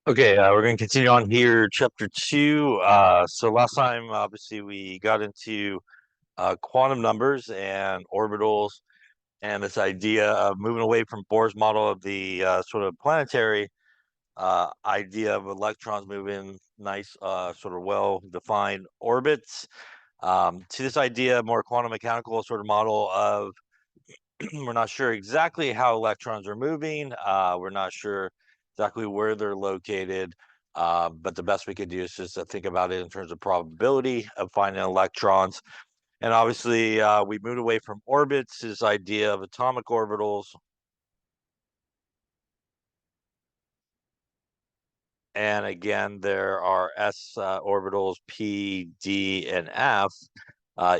Okay, we're going to continue on here, chapter 2. So last time, obviously, we got into quantum numbers and orbitals and this idea of moving away from Bohr's model of the sort of planetary idea of electrons moving nice, sort of well-defined orbits to this idea, more quantum mechanical sort of model of we're not sure exactly how electrons are moving. We're not sure exactly where they're located. But the best we could do is just to think about it in terms of probability of finding electrons. And obviously, we moved away from orbits, this idea of atomic orbitals. And again, there are s orbitals, p, d, and f.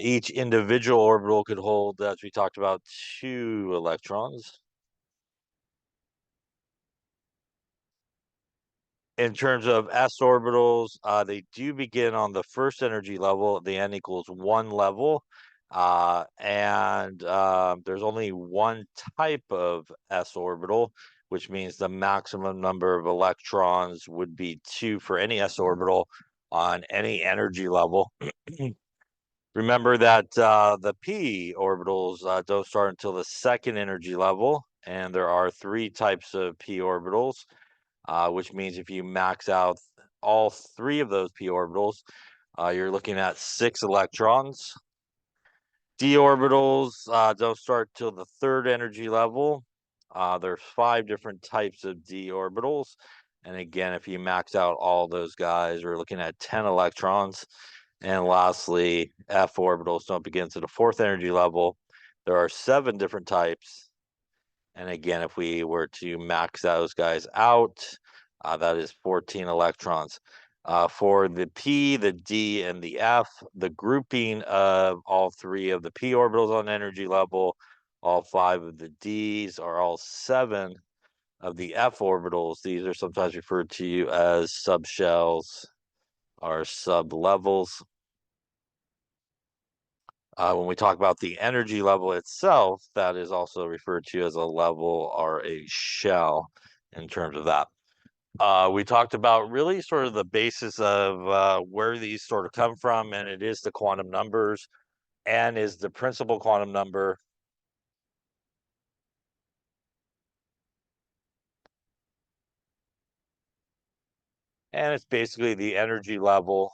Each individual orbital could hold, as we talked about, 2 electrons. In terms of s orbitals, they do begin on the first energy level, the n equals 1 level. And there's only one type of s orbital, which means the maximum number of electrons would be 2 for any s orbital on any energy level. Remember that the p orbitals don't start until the second energy level, and there are 3 types of p orbitals. Which means if you max out all 3 of those p orbitals, you're looking at 6 electrons. D orbitals don't start till the third energy level. There's 5 different types of d orbitals. And again, if you max out all those guys, we're looking at 10 electrons. And lastly, f orbitals don't begin to the fourth energy level. There are 7 different types. And again, if we were to max those guys out, that is 14 electrons. For the p, the d, and the f, the grouping of all 3 of the p orbitals on energy level, all 5 of the d's, or all 7 of the f orbitals, these are sometimes referred to as subshells or sublevels. When we talk about the energy level itself, that is also referred to as a level or a shell in terms of that. We talked about really sort of the basis of where these sort of come from, and it is the quantum numbers. N is the principal quantum number. And it's basically the energy level.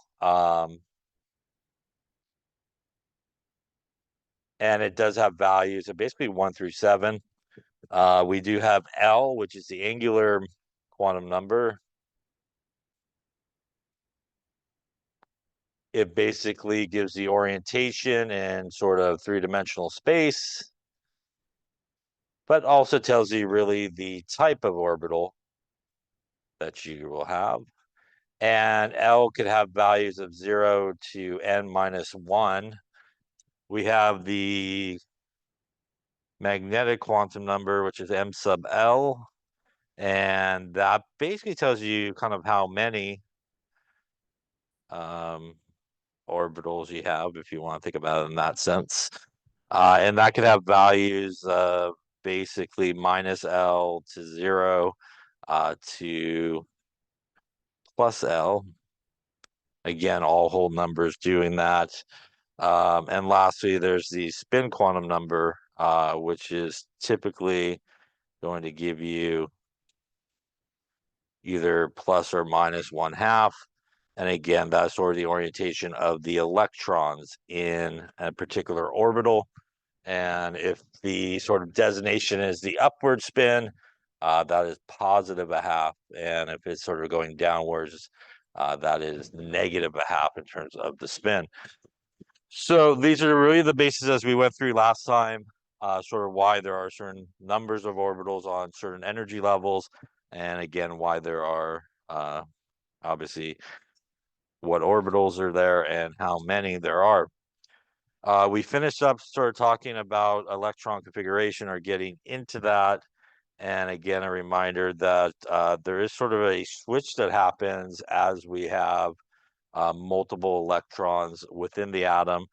And it does have values of basically 1 through 7. We do have L, which is the angular quantum number. It basically gives the orientation in sort of 3-dimensional space, but also tells you really the type of orbital that you will have. And L could have values of 0 to n minus 1. We have the magnetic quantum number, which is m sub L. And that basically tells you kind of how many orbitals you have, if you want to think about it in that sense. And that could have values of basically minus L to 0 to plus L. Again, all whole numbers doing that. And lastly, there's the spin quantum number, which is typically going to give you either plus or minus 1/2. And again, that's sort of the orientation of the electrons in a particular orbital. And if the sort of designation is the upward spin, that is positive 1/2. And if it's sort of going downwards, that is negative 1/2 in terms of the spin. So these are really the bases as we went through last time, sort of why there are certain numbers of orbitals on certain energy levels, and again, why there are obviously what orbitals are there and how many there are. We finished up sort of talking about electron configuration or getting into that. And again, a reminder that there is sort of a switch that happens as we have multiple electrons within the atom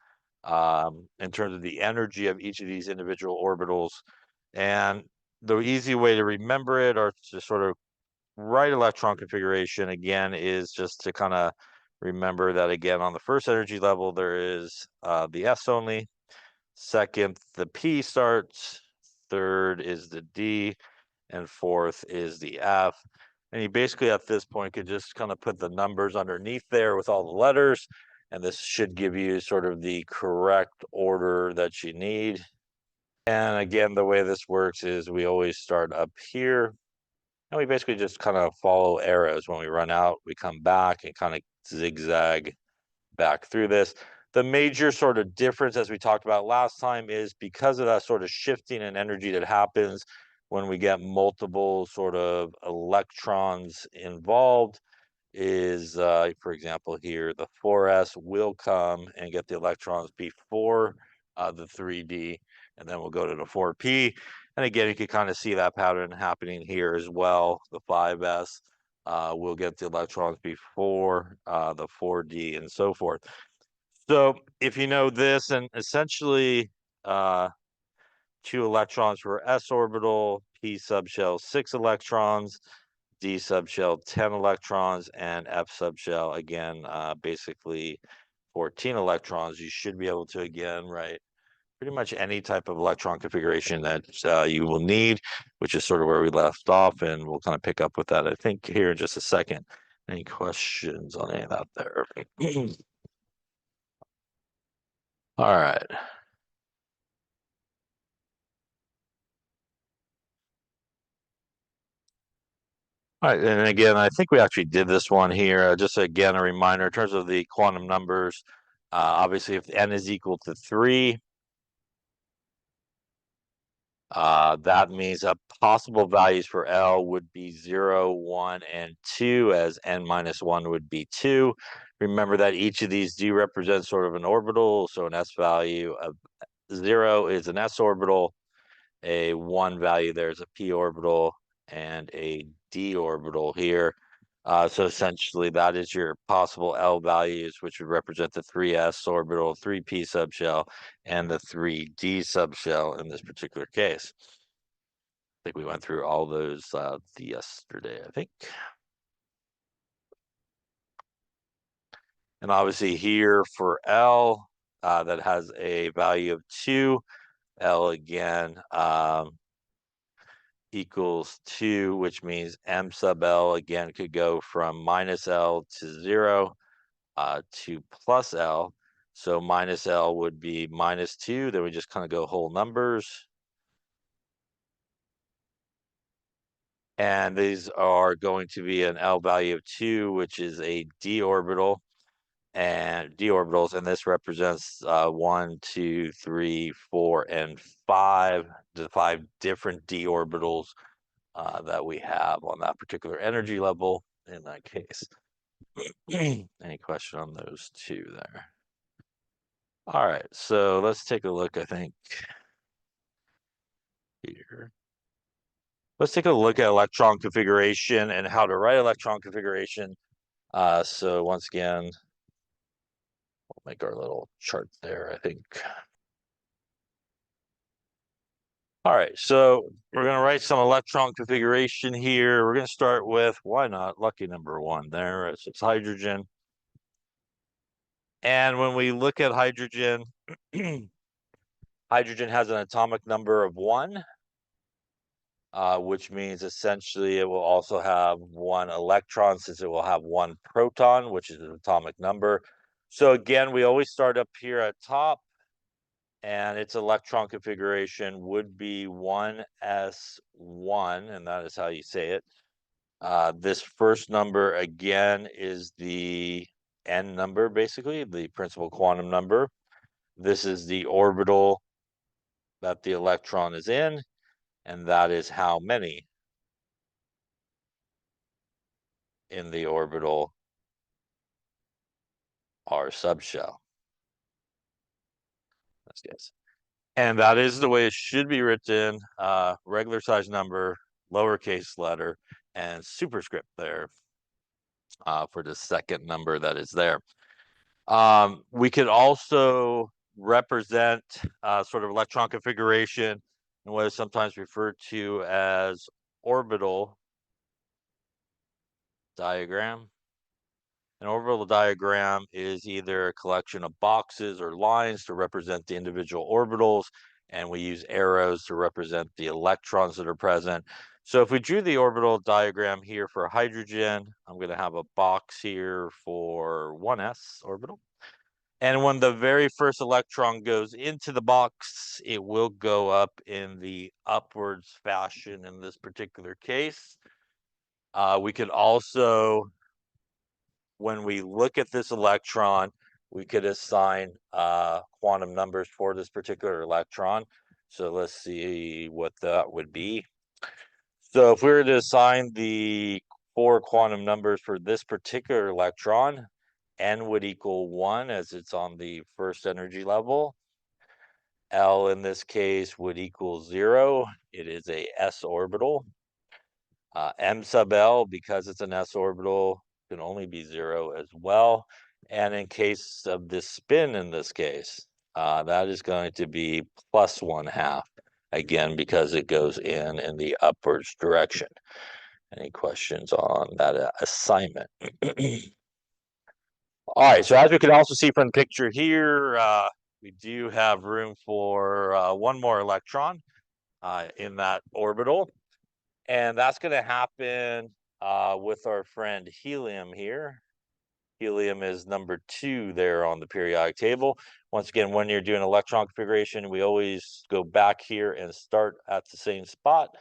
in terms of the energy of each of these individual orbitals. And the easy way to remember it or to sort of right electron configuration, again, is just to kind of remember that, again, on the first energy level, there is the S only. Second, the P starts. Third is the D. And fourth is the F. And you basically, at this point, could just kind of put the numbers underneath there with all the letters. And this should give you sort of the correct order that you need. And again, the way this works is we always start up here. And we basically just kind of follow arrows. When we run out, we come back and kind of zigzag back through this. The major sort of difference, as we talked about last time, is because of that sort of shifting in energy that happens when we get multiple sort of electrons involved, is, for example, here, the 4s will come and get the electrons before the 3d, and then we'll go to the 4p. And again, you can kind of see that pattern happening here as well. The 5s will get the electrons before the 4d, and so forth. So if you know this, and essentially 2 electrons for s orbital, p subshell 6 electrons, d subshell 10 electrons, and f subshell, again, basically 14 electrons, you should be able to, again, write pretty much any type of electron configuration that you will need, which is sort of where we left off, and we'll kind of pick up with that, I think, here in just a second. Any questions on any of that there? All right. All right, and again, I think we actually did this one here. Just again, a reminder in terms of the quantum numbers. Obviously, if n is equal to 3, that means possible values for L would be 0, 1, and 2, as n minus 1 would be 2. Remember that each of these do represent sort of an orbital, so an s value of 0 is an s orbital, a 1 value there is a p orbital, and a d orbital here. So essentially, that is your possible L values, which would represent the 3s orbital, 3p subshell, and the 3d subshell in this particular case. I think we went through all those yesterday, I think. And obviously here for L, that has a value of 2. L again equals 2, which means m sub L again could go from minus L to 0 to plus L. So minus L would be minus 2. Then we just kind of go whole numbers. And these are going to be an L value of 2, which is a d orbital, and d orbitals. And this represents 1, 2, 3, 4, and 5, the 5 different d orbitals that we have on that particular energy level in that case. Any question on those two there? All right, so let's take a look, I think, here. Let's take a look at electron configuration and how to write electron configuration. So once again, we'll make our little chart there, I think. All right, so we're going to write some electron configuration here. We're going to start with, why not, lucky number 1 there. It's hydrogen. And when we look at hydrogen, hydrogen has an atomic number of 1, which means essentially it will also have 1 electron, since it will have 1 proton, which is an atomic number. So again, we always start up here at top, and its electron configuration would be 1s1, and that is how you say it. This first number, again, is the n number, basically, the principal quantum number. This is the orbital that the electron is in, and that is how many in the orbital are subshell. Let's guess. And that is the way it should be written, regular size number, lowercase letter, and superscript there for the second number that is there. We could also represent sort of electron configuration in what is sometimes referred to as orbital diagram. An orbital diagram is either a collection of boxes or lines to represent the individual orbitals, and we use arrows to represent the electrons that are present. So if we drew the orbital diagram here for hydrogen, I'm going to have a box here for 1s orbital. And when the very first electron goes into the box, it will go up in the upwards fashion in this particular case. We could also, when we look at this electron, we could assign quantum numbers for this particular electron. So let's see what that would be. So if we were to assign the 4 quantum numbers for this particular electron, n would equal 1 as it's on the first energy level. L in this case would equal 0. It is a s orbital. M sub L, because it's an s orbital, can only be 0 as well. And in case of this spin in this case, that is going to be plus 1/2, again, because it goes in the upwards direction. Any questions on that assignment? All right, so as we can also see from the picture here, we do have room for one more electron in that orbital. And that's going to happen with our friend helium here. Helium is number 2 there on the periodic table. Once again, when you're doing electron configuration, we always go back here and start at the same spot.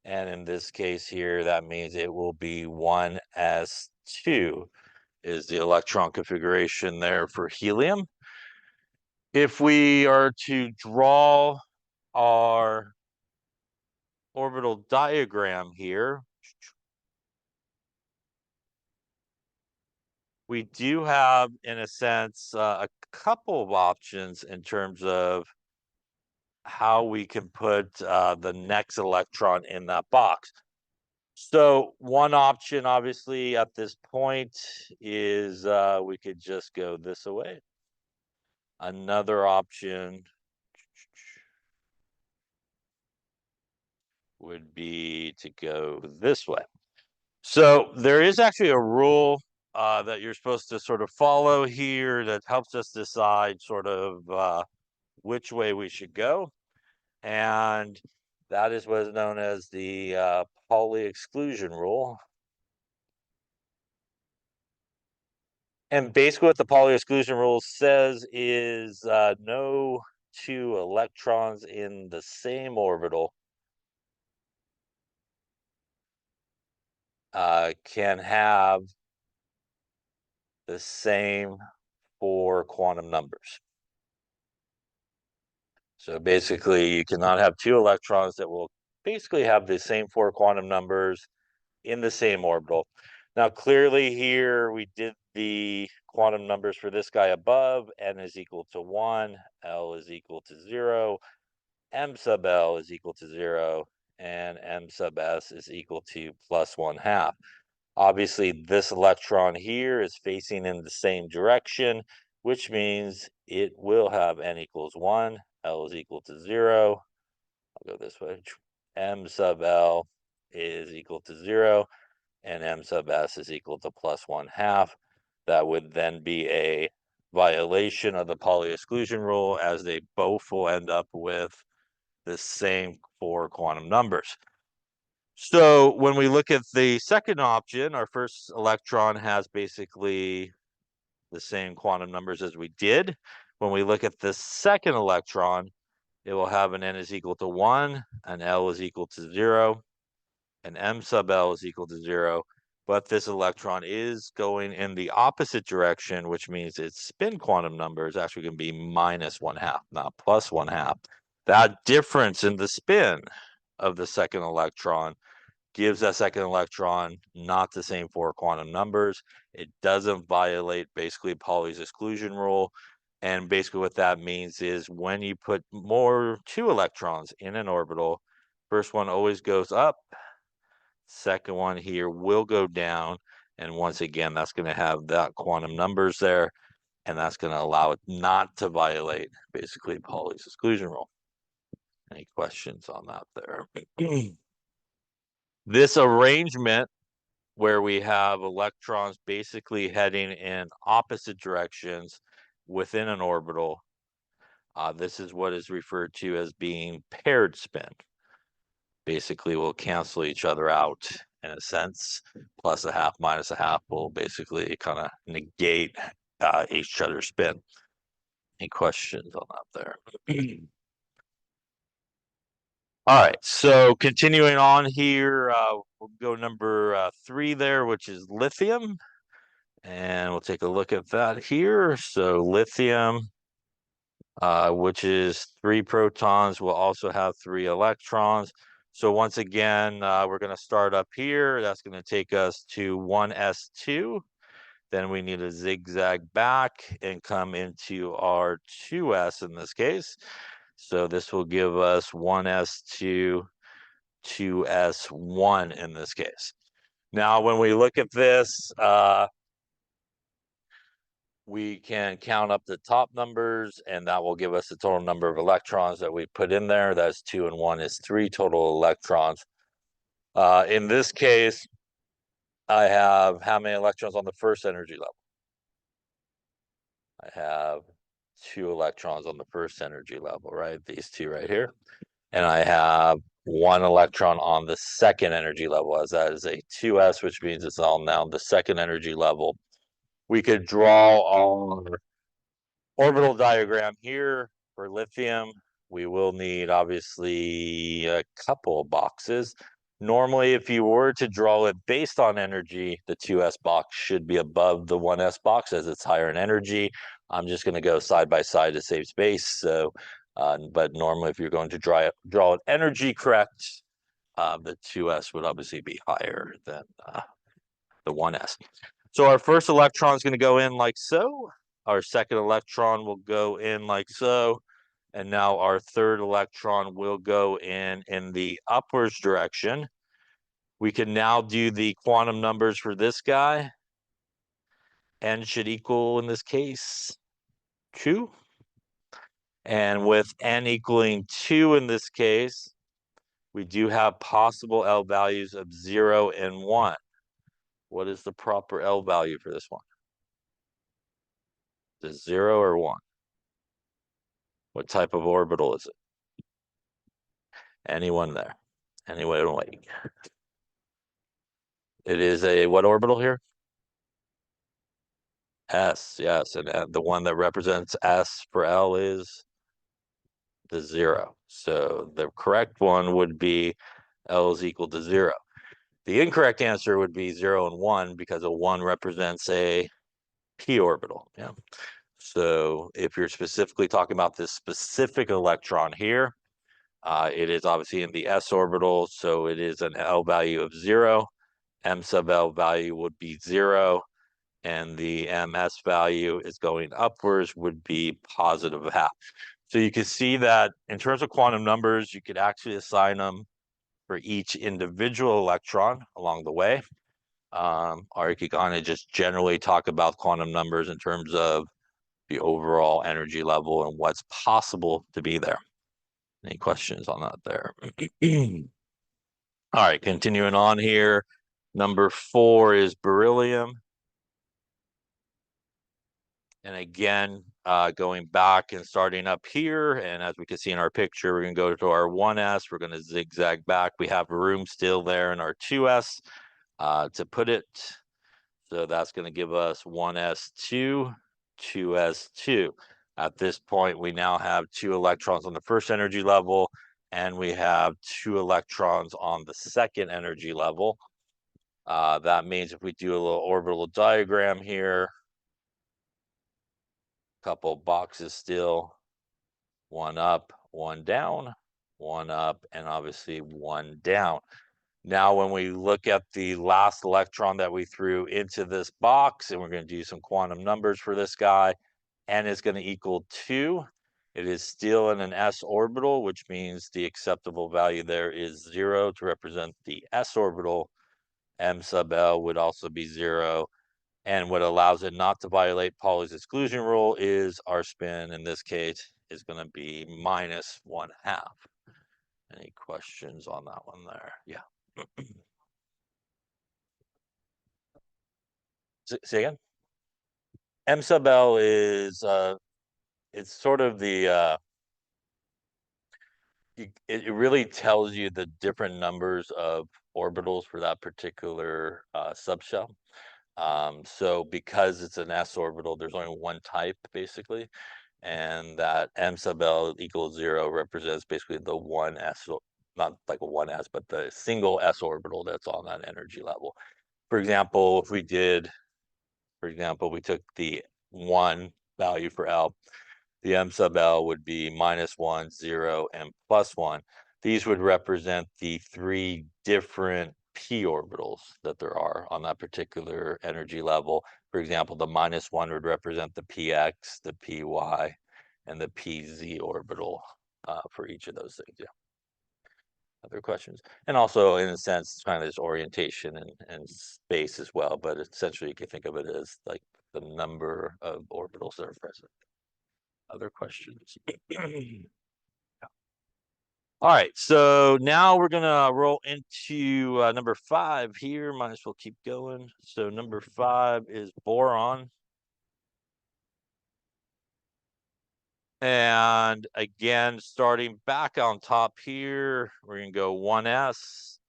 And in this case here, that means it will be 1s2 is the electron configuration there for helium. If we are to draw our orbital diagram here, we do have, in a sense, a couple of options in terms of how we can put the next electron in that box. So one option, obviously, at this point is we could just go this way. Another option would be to go this way. So there is actually a rule that you're supposed to sort of follow here that helps us decide sort of which way we should go. And that is what is known as the Pauli exclusion rule. And basically what the Pauli exclusion rule says is no 2 electrons in the same orbital can have the same 4 quantum numbers. So basically, you cannot have 2 electrons that will basically have the same 4 quantum numbers in the same orbital. Now, clearly here, we did the quantum numbers for this guy above. N is equal to 1, L is equal to 0, M sub L is equal to 0, and M sub S is equal to plus 1/2. Obviously, this electron here is facing in the same direction, which means it will have N equals 1, L is equal to 0. I'll go this way. M sub L is equal to 0, and M sub S is equal to plus 1/2. That would then be a violation of the Pauli exclusion rule, as they both will end up with the same 4 quantum numbers. So when we look at the second option, our first electron has basically the same quantum numbers as we did. When we look at the second electron, it will have an N is equal to 1, an L is equal to 0, and M sub L is equal to 0. But this electron is going in the opposite direction, which means its spin quantum number is actually going to be minus 1/2, not plus 1/2. That difference in the spin of the second electron gives that second electron not the same 4 quantum numbers. It doesn't violate basically Pauli's exclusion rule. And basically what that means is when you put 2 electrons in an orbital, first one always goes up, second one here will go down. And once again, that's going to have that quantum numbers there, and that's going to allow it not to violate basically Pauli's exclusion rule. Any questions on that there? This arrangement where we have electrons basically heading in opposite directions within an orbital. This is what is referred to as being paired spin. Basically, will cancel each other out in a sense. Plus a half minus a half will basically kind of negate each other's spin. Any questions on that there? All right, so continuing on here, we'll go number 3 there, which is lithium. And we'll take a look at that here. So lithium, which is 3 protons, will also have 3 electrons. So once again, we're going to start up here. That's going to take us to 1s2. Then we need to zigzag back and come into our 2s in this case. So this will give us 1s2, 2s1 in this case. Now, when we look at this, we can count up the top numbers, and that will give us the total number of electrons that we put in there. That's 2 and 1 is 3 total electrons. In this case, I have how many electrons on the first energy level? I have 2 electrons on the first energy level, right? These 2 right here. And I have 1 electron on the second energy level, as that is a 2s, which means it's all now the second energy level. We could draw our orbital diagram here for lithium. We will need obviously a couple of boxes. Normally, if you were to draw it based on energy, the 2s box should be above the 1s box as it's higher in energy. I'm just going to go side by side to save space. So, but normally, if you're going to draw it energy correct, the 2s would obviously be higher than the 1s. So our first electron is going to go in like so. Our second electron will go in like so. And now our third electron will go in the upwards direction. We can now do the quantum numbers for this guy. N should equal, in this case, 2. And with N equaling 2 in this case, we do have possible L values of 0 and 1. What is the proper L value for this one? Is it 0 or 1? What type of orbital is it? Anyone there? Anyone awake? It is a what orbital here? S, yes. And the one that represents S for L is the 0. So the correct one would be L is equal to 0. The incorrect answer would be 0 and 1 because a 1 represents a p orbital. Yeah. So if you're specifically talking about this specific electron here, it is obviously in the s orbital, so it is an L value of 0. M sub L value would be 0, and the ms value is going upwards would be positive half. So you can see that in terms of quantum numbers, you could actually assign them for each individual electron along the way. Or you could kind of just generally talk about quantum numbers in terms of the overall energy level and what's possible to be there. Any questions on that there? All right, continuing on here. Number 4 is beryllium. And again, going back and starting up here, and as we can see in our picture, we're going to go to our 1s. We're going to zigzag back. We have room still there in our 2s to put it. So that's going to give us 1s2, 2s2. At this point, we now have 2 electrons on the first energy level, and we have 2 electrons on the second energy level. That means if we do a little orbital diagram here, couple boxes still, 1 up, 1 down, 1 up, and obviously 1 down. Now, when we look at the last electron that we threw into this box, and we're going to do some quantum numbers for this guy, N is going to equal 2. It is still in an s orbital, which means the acceptable value there is 0 to represent the s orbital. M sub L would also be 0. And what allows it not to violate Pauli's exclusion rule is our spin, in this case, is going to be minus 1/2. Any questions on that one there? Yeah. Say again? M sub L is it's sort of the it really tells you the different numbers of orbitals for that particular subshell. So because it's an s orbital, there's only one type basically, and that m sub L equals 0 represents basically the one s, not like a one s, but the single s orbital that's on that energy level. For example, we took the 1 value for L, the m sub L would be -1, 0, and +1. These would represent the 3 different p orbitals that there are on that particular energy level. For example, the -1 would represent the px, the py, and the pz orbital for each of those things. Yeah. Other questions? And also, in a sense, kind of this orientation and space as well, but essentially you can think of it as like the number of orbitals that are present. Other questions? All right, so now we're gonna roll into number 5 here. Might as well keep going. So number 5 is boron. And again, starting back on top here, we're gonna go 1s.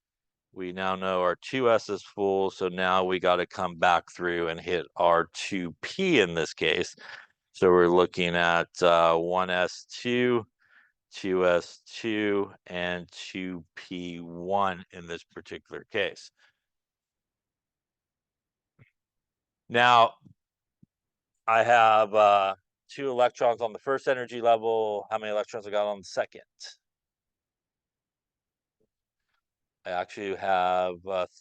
We now know our 2s is full, so now we got to come back through and hit our 2p in this case. So we're looking at 1s2, 2s2, and 2p1 in this particular case. Now, I have 2 electrons on the first energy level. How many electrons I got on the second? I actually have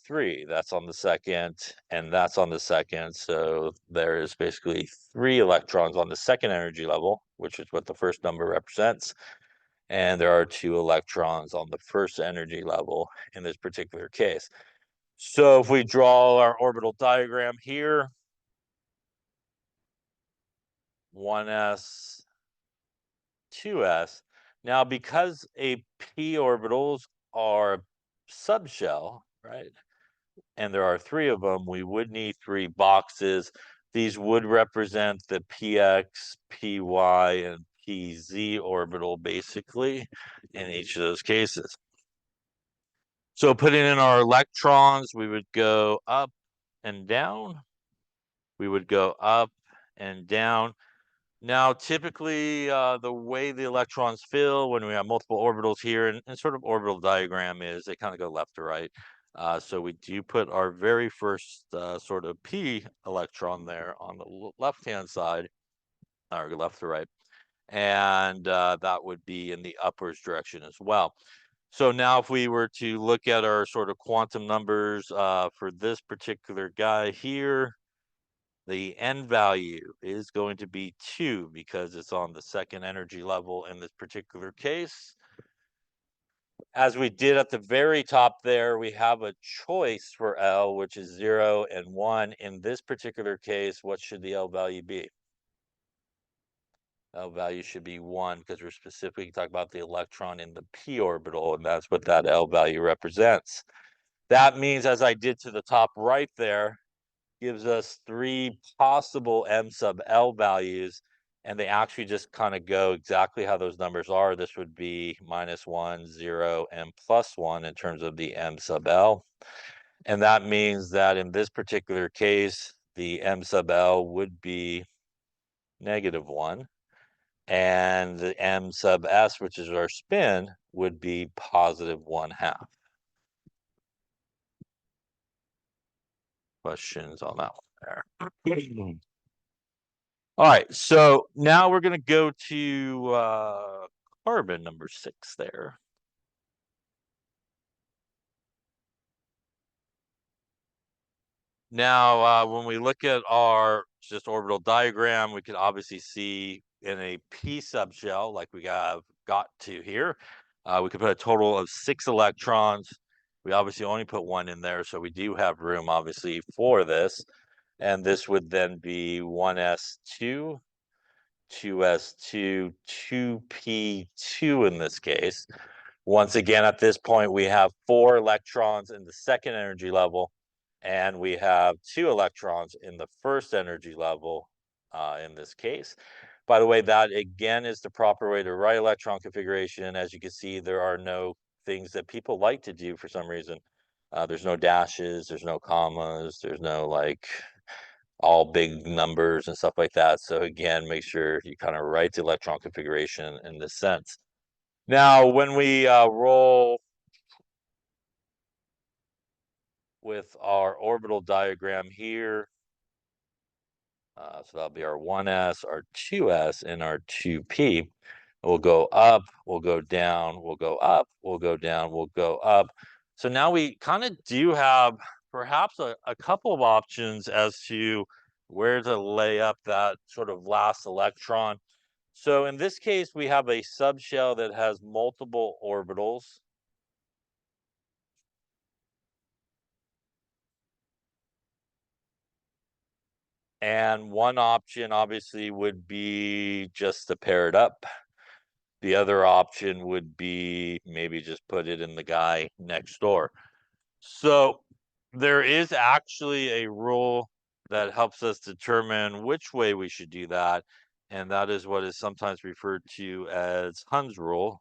3. That's on the second, and that's on the second. So there is basically 3 electrons on the second energy level, which is what the first number represents. And there are 2 electrons on the first energy level in this particular case. So if we draw our orbital diagram here, 1s, 2s. Now, because a p orbitals are subshell, right? And there are 3 of them, we would need 3 boxes. These would represent the px, py, and pz orbital basically in each of those cases. So putting in our electrons, we would go up and down. We would go up and down. Now, typically, the way the electrons fill when we have multiple orbitals here, and sort of orbital diagram is they kind of go left to right. So we do put our very first sort of p electron there on the left-hand side, or left to right, and that would be in the upwards direction as well. So now if we were to look at our sort of quantum numbers for this particular guy here, the n value is going to be 2 because it's on the second energy level in this particular case. As we did at the very top there, we have a choice for L, which is 0 and 1. In this particular case, what should the L value be? L value should be 1 because we're specifically talking about the electron in the p orbital, and that's what that L value represents. That means, as I did to the top right there, gives us 3 possible m sub L values, and they actually just kind of go exactly how those numbers are. This would be -1, 0, and +1 in terms of the m sub L. And that means that in this particular case, the m sub L would be -1, and the m sub S, which is our spin, would be +1/2. Questions on that one there? All right, so now we're going to go to carbon number 6 there. Now, when we look at our just orbital diagram, we can obviously see in a p subshell, like we have got to here, we could put a total of 6 electrons. We obviously only put 1 in there, so we do have room, obviously, for this. And this would then be 1s2, 2s2, 2p2 in this case. Once again, at this point, we have 4 electrons in the second energy level. And we have 2 electrons in the first energy level in this case. By the way, that again is the proper way to write electron configuration. As you can see, there are no things that people like to do for some reason. There's no dashes, there's no commas, there's no like all big numbers and stuff like that. So again, make sure you kind of write the electron configuration in this sense. Now, when we roll with our orbital diagram here, so that'll be our 1s, our 2s, and our 2p. We'll go up, we'll go down, we'll go up, we'll go down, we'll go up. So now we kind of do have perhaps a couple of options as to where to lay up that sort of last electron. So in this case, we have a subshell that has multiple orbitals. And one option obviously would be just to pair it up. The other option would be maybe just put it in the guy next door. So there is actually a rule that helps us determine which way we should do that. And that is what is sometimes referred to as Hund's rule.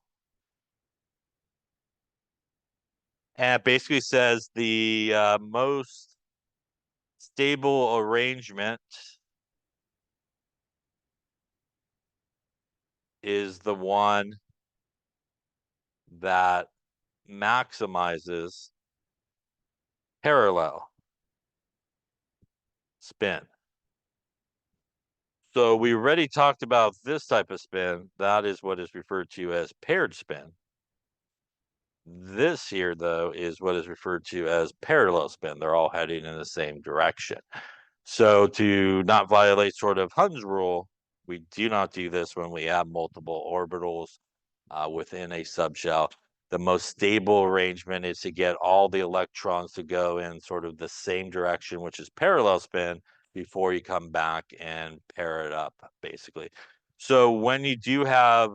And it basically says the most stable arrangement is the one that maximizes parallel spin. So we already talked about this type of spin. That is what is referred to as paired spin. This here, though, is what is referred to as parallel spin. They're all heading in the same direction. So to not violate sort of Hund's rule, we do not do this when we have multiple orbitals within a subshell. The most stable arrangement is to get all the electrons to go in sort of the same direction, which is parallel spin, before you come back and pair it up, basically. So when you do have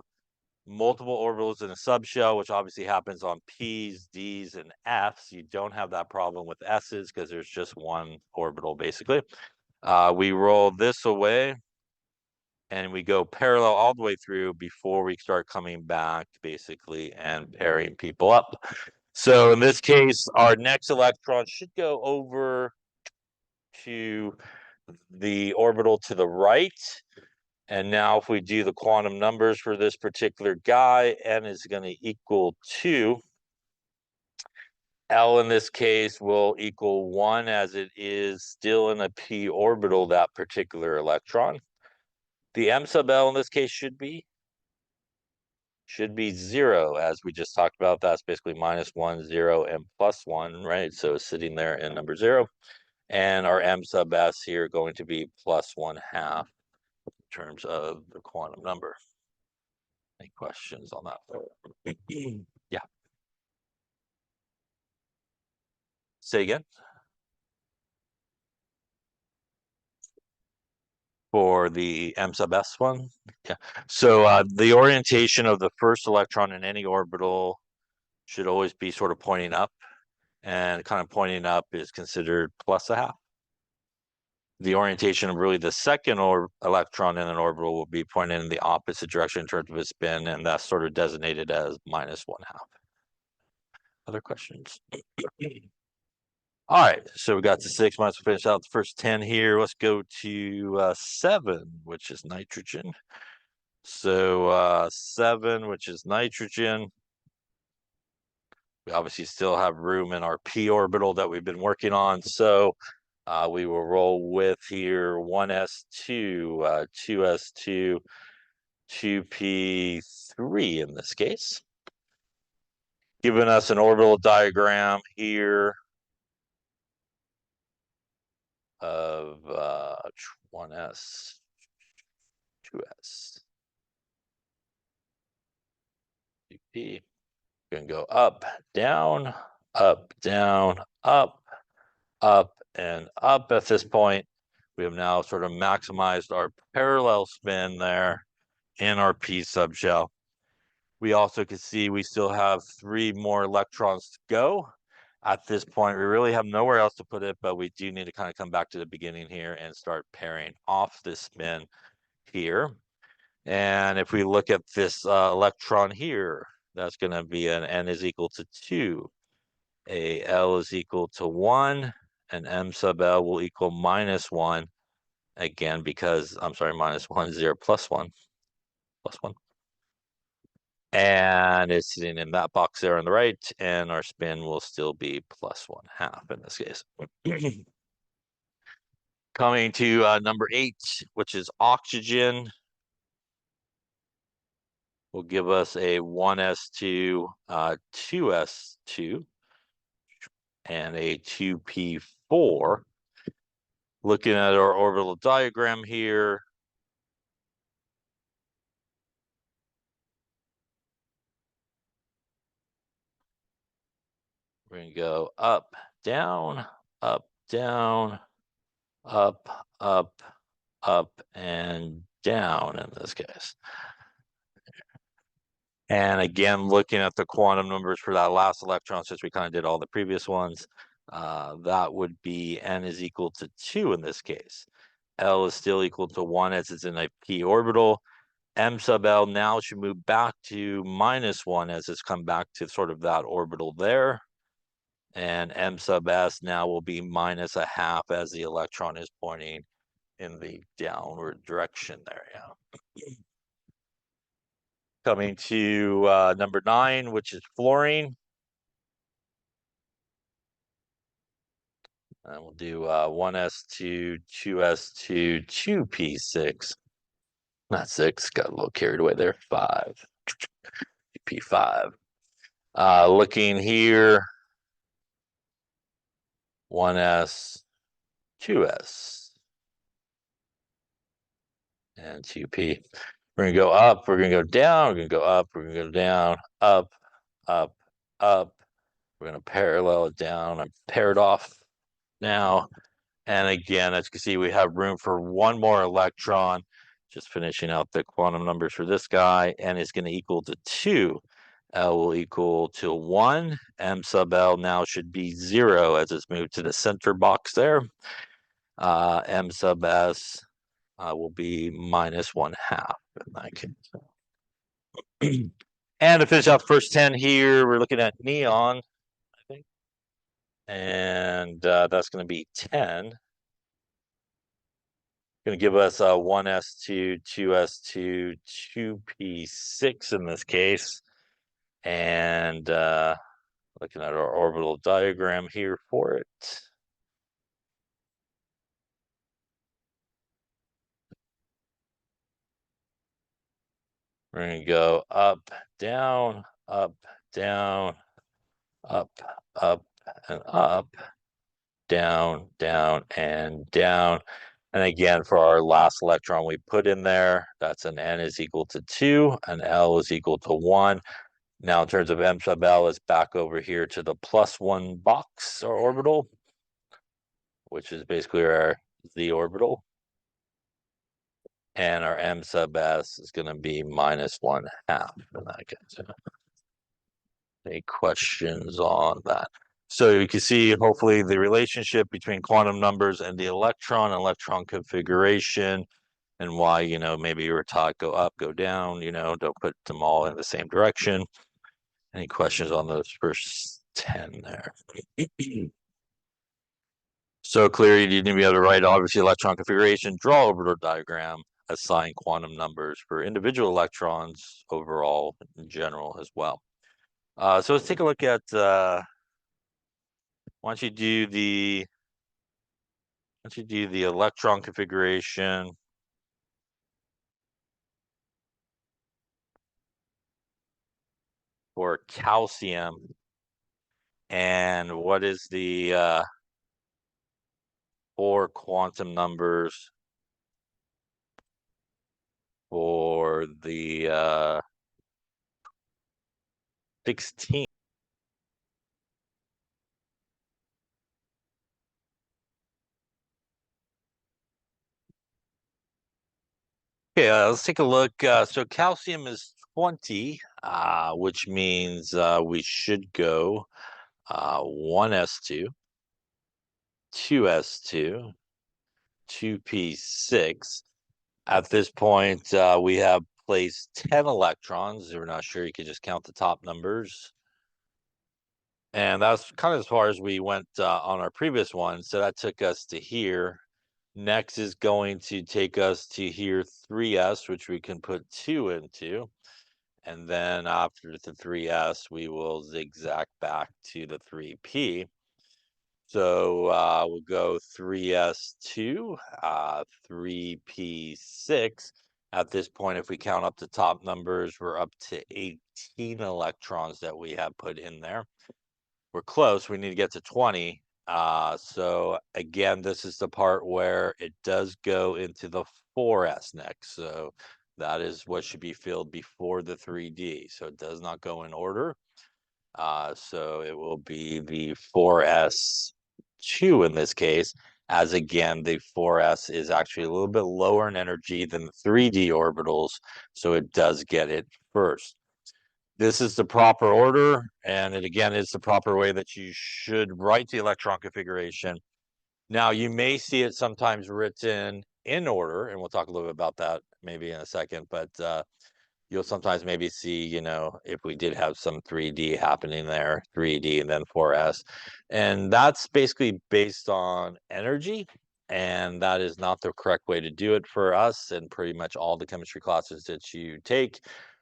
multiple orbitals in a subshell, which obviously happens on P's, D's, and F's, you don't have that problem with S's because there's just one orbital, basically. We roll this away and we go parallel all the way through before we start coming back, basically, and pairing people up. So in this case, our next electron should go over to the orbital to the right. And now if we do the quantum numbers for this particular guy, n is going to equal 2. L in this case will equal 1 as it is still in a p orbital, that particular electron. The m sub L in this case should be 0, as we just talked about. That's basically -1, 0, and +1, right? So it's sitting there in number 0. And our m sub s here going to be +1/2 in terms of the quantum number. Any questions on that? Yeah. Say again. For the m sub s one? Yeah. So the orientation of the first electron in any orbital should always be sort of pointing up, and kind of pointing up is considered +1/2. The orientation of really the second electron in an orbital will be pointing in the opposite direction in terms of its spin, and that's sort of designated as -1/2. Other questions? All right, so we got to 6. Might as well finish out the first 10 here. Let's go to 7, which is nitrogen. So 7, which is nitrogen. We obviously still have room in our p orbital that we've been working on. So we will roll with here 1s2, 2s2, 2p3 in this case. Giving us an orbital diagram here of 1s, 2s, 2p. We're going to go up, down, up, down, up, and up at this point. We have now sort of maximized our parallel spin there in our p subshell. We also can see we still have 3 more electrons to go. At this point, we really have nowhere else to put it, but we do need to kind of come back to the beginning here and start pairing off this spin here. And if we look at this electron here, that's going to be an N is equal to 2, a L is equal to 1, and M sub L will equal -1. Again, because, I'm sorry, -1, 0, +1, +1. And it's sitting in that box there on the right, and our spin will still be +1/2 in this case. Coming to number 8, which is oxygen, will give us a 1s2, 2s2, and a 2p4. Looking at our orbital diagram here, we're going to go up, down, up, down, up, up, up, and down in this case. And again, looking at the quantum numbers for that last electron, since we kind of did all the previous ones, that would be N is equal to 2 in this case. L is still equal to 1 as it's in a p orbital. M sub L now should move back to -1 as it's come back to sort of that orbital there. And M sub S now will be -1/2 as the electron is pointing in the downward direction there. Yeah. Coming to number 9, which is fluorine. And we'll do 1s2, 2s2, 2p6. Not 6, got a little carried away there. 5, p5. Looking here, 1s, 2s, and 2p. We're going to go up, we're going to go down, we're going to go up, we're going to go down, up, up, up. We're going to parallel it down. I'm paired off now. And again, as you can see, we have room for one more electron. Just finishing out the quantum numbers for this guy, and it's going to equal to 2. L will equal to 1. M sub L now should be 0 as it's moved to the center box there. M sub S will be -1/2 in that case. And to finish out the first 10 here, we're looking at neon, I think. And that's going to be 10. Going to give us a 1s2, 2s2, 2p6 in this case. And looking at our orbital diagram here for it. We're going to go up, down, up, down, up, up, and up, down, down, and down. And again, for our last electron we put in there, that's an N is equal to 2, and L is equal to 1. Now, in terms of M sub L, is back over here to the +1 box or orbital, which is basically our Z orbital. And our M sub S is going to be -1/2 in that case. Any questions on that? So you can see, hopefully, the relationship between quantum numbers and the electron configuration, and why, maybe you were taught go up, go down, don't put them all in the same direction. Any questions on those first 10 there? So clear, you need to be able to write, obviously, electron configuration, draw orbital diagram, assign quantum numbers for individual electrons overall in general as well. So let's take a look at, why don't you do the electron configuration for calcium, and what is the 4 quantum numbers for the 16. Okay, let's take a look. So calcium is 20, which means we should go 1s2, 2s2, 2p6. At this point, we have placed 10 electrons. If we're not sure, you can just count the top numbers. And that's kind of as far as we went on our previous one. So that took us to here. Next is going to take us to here 3s, which we can put 2 into. And then after the 3s, we will zigzag back to the 3p. So we'll go 3s2, 3p6. At this point, if we count up the top numbers, we're up to 18 electrons that we have put in there. We're close. We need to get to 20. So again, this is the part where it does go into the 4s next. So that is what should be filled before the 3D. So it does not go in order. So it will be the 4s2 in this case, as again, the 4s is actually a little bit lower in energy than the 3D orbitals. So it does get it first. This is the proper order, and it again is the proper way that you should write the electron configuration. Now, you may see it sometimes written in order, and we'll talk a little bit about that maybe in a second, but you'll sometimes maybe see, if we did have some 3D happening there, 3D and then 4s. And that's basically based on energy, and that is not the correct way to do it for us and pretty much all the chemistry classes that you take.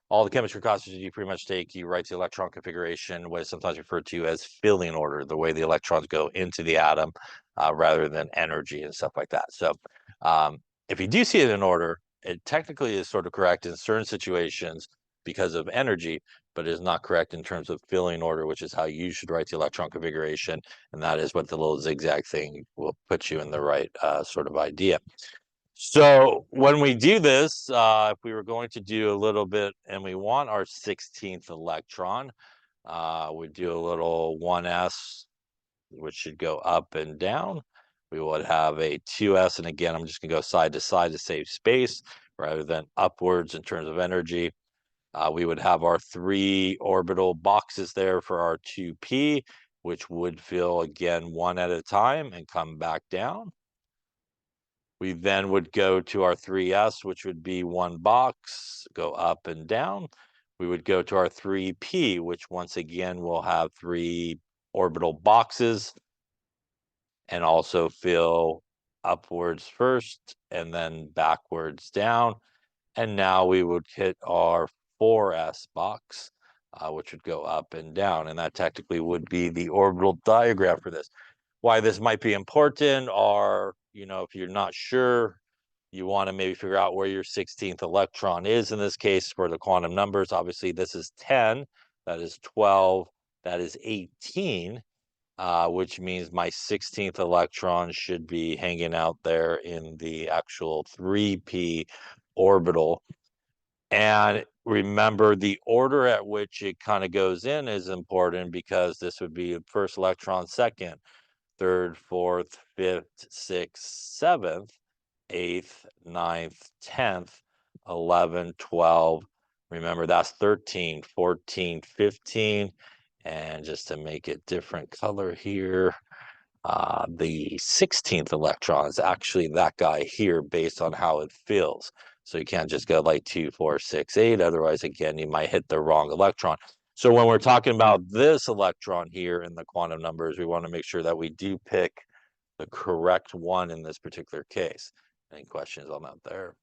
All the chemistry classes you pretty much take, you write the electron configuration, what is sometimes referred to as filling order, the way the electrons go into the atom rather than energy and stuff like that. So if you do see it in order, it technically is sort of correct in certain situations because of energy, but is not correct in terms of filling order, which is how you should write the electron configuration. And that is what the little zigzag thing will put you in the right sort of idea. So when we do this, if we were going to do a little bit and we want our 16th electron, we do a little 1s, which should go up and down. We would have a 2s, and again, I'm just going to go side to side to save space rather than upwards in terms of energy. We would have our 3 orbital boxes there for our 2p, which would fill again one at a time and come back down. We then would go to our 3s, which would be one box, go up and down. We would go to our 3p, which once again will have 3 orbital boxes and also fill upwards first and then backwards down. And now we would hit our 4s box, which would go up and down. And that technically would be the orbital diagram for this. Why this might be important are, if you're not sure, you want to maybe figure out where your 16th electron is in this case for the quantum numbers. Obviously, this is 10, that is 12, that is 18, which means my 16th electron should be hanging out there in the actual 3p orbital. And remember, the order at which it kind of goes in is important because this would be first electron, second, third, fourth, fifth, sixth, seventh, eighth, ninth, 10th, 11, 12. Remember, that's 13, 14, 15. And just to make it different color here, the 16th electron is actually that guy here based on how it feels. So you can't just go like 2, 4, 6, 8. Otherwise, again, you might hit the wrong electron. So when we're talking about this electron here in the quantum numbers, we want to make sure that we do pick the correct one in this particular case. Any questions on that there?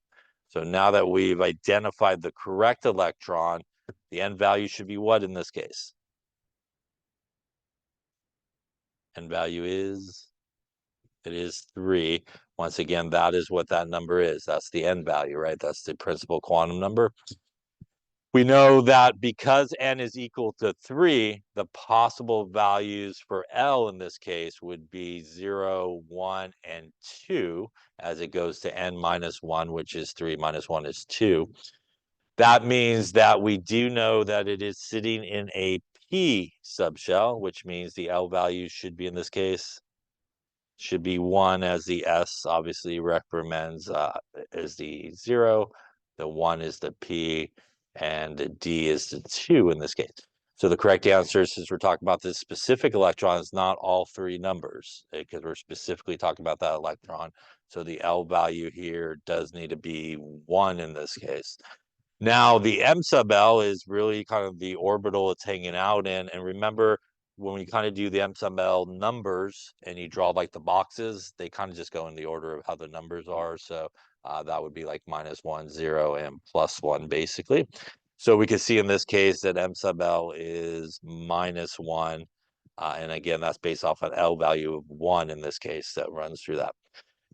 So now that we've identified the correct electron, the n value should be what in this case? N value is? It is 3. Once again, that is what that number is. That's the n value, right? That's the principal quantum number. We know that because n is equal to 3, the possible values for L in this case would be 0, 1, and 2 as it goes to n minus 1, which is 3 minus 1 is 2. That means that we do know that it is sitting in a p subshell, which means the L value should be, in this case, should be 1, as the S obviously recommends is the 0, the 1 is the P, and the D is the 2 in this case. So the correct answer, since we're talking about this specific electron, is not all three numbers, because we're specifically talking about that electron. So the L value here does need to be 1 in this case. Now, the M sub L is really kind of the orbital it's hanging out in. And remember, when we kind of do the M sub L numbers and you draw like the boxes, they kind of just go in the order of how the numbers are. So that would be like -1, 0, and +1, basically. So we can see in this case that M sub L is -1. And again, that's based off an L value of 1 in this case that runs through that.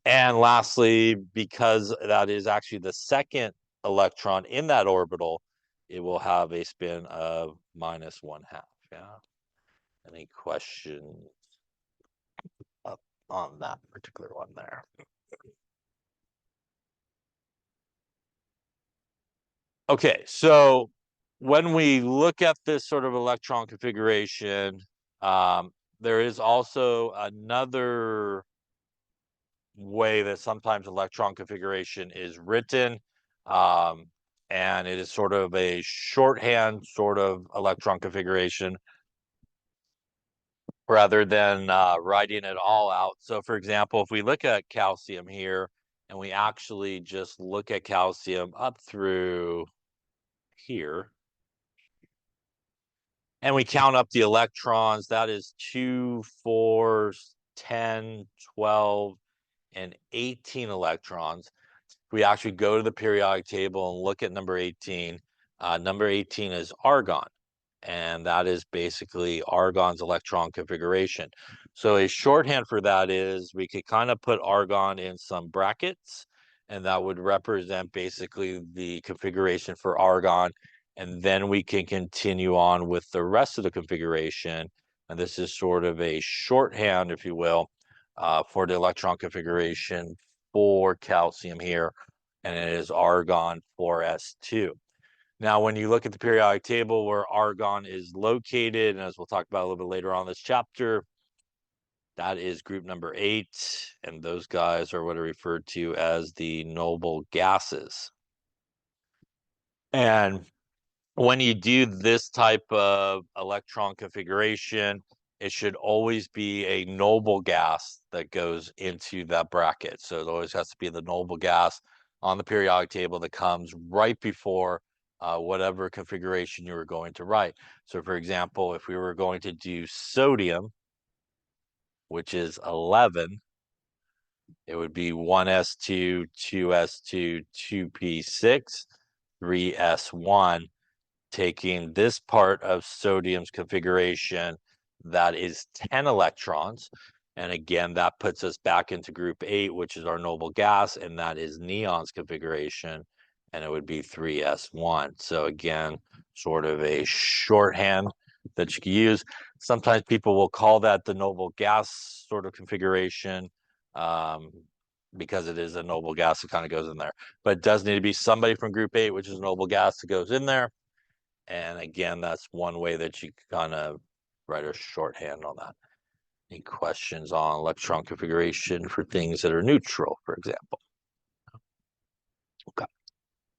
And lastly, because that is actually the second electron in that orbital, it will have a spin of -1/2. Yeah. Any questions up on that particular one there? Okay, so when we look at this sort of electron configuration, there is also another way that sometimes electron configuration is written. Um, and it is sort of a shorthand sort of electron configuration rather than writing it all out. So for example, if we look at calcium here and we actually just look at calcium up through here, and we count up the electrons, that is 2, 4, 10, 12, and 18 electrons. We actually go to the periodic table and look at number 18. Number 18 is argon, and that is basically argon's electron configuration. So a shorthand for that is we could kind of put argon in some brackets, and that would represent basically the configuration for argon. And then we can continue on with the rest of the configuration. And this is sort of a shorthand, if you will, for the electron configuration for calcium here, and it is argon 4s2. Now, when you look at the periodic table where argon is located, and as we'll talk about a little bit later on this chapter, that is group number 8, and those guys are what are referred to as the noble gases. And when you do this type of electron configuration, it should always be a noble gas that goes into that bracket. So it always has to be the noble gas on the periodic table that comes right before whatever configuration you were going to write. So for example, if we were going to do sodium, which is 11, it would be 1s2, 2s2, 2p6, 3s1. Taking this part of sodium's configuration, that is 10 electrons. And again, that puts us back into group 8, which is our noble gas, and that is neon's configuration, and it would be 3s1. So again, sort of a shorthand that you can use. Sometimes people will call that the noble gas sort of configuration, because it is a noble gas that kind of goes in there. But it does need to be somebody from group 8, which is noble gas, that goes in there. And again, that's one way that you kind of write a shorthand on that. Any questions on electron configuration for things that are neutral, for example? Okay.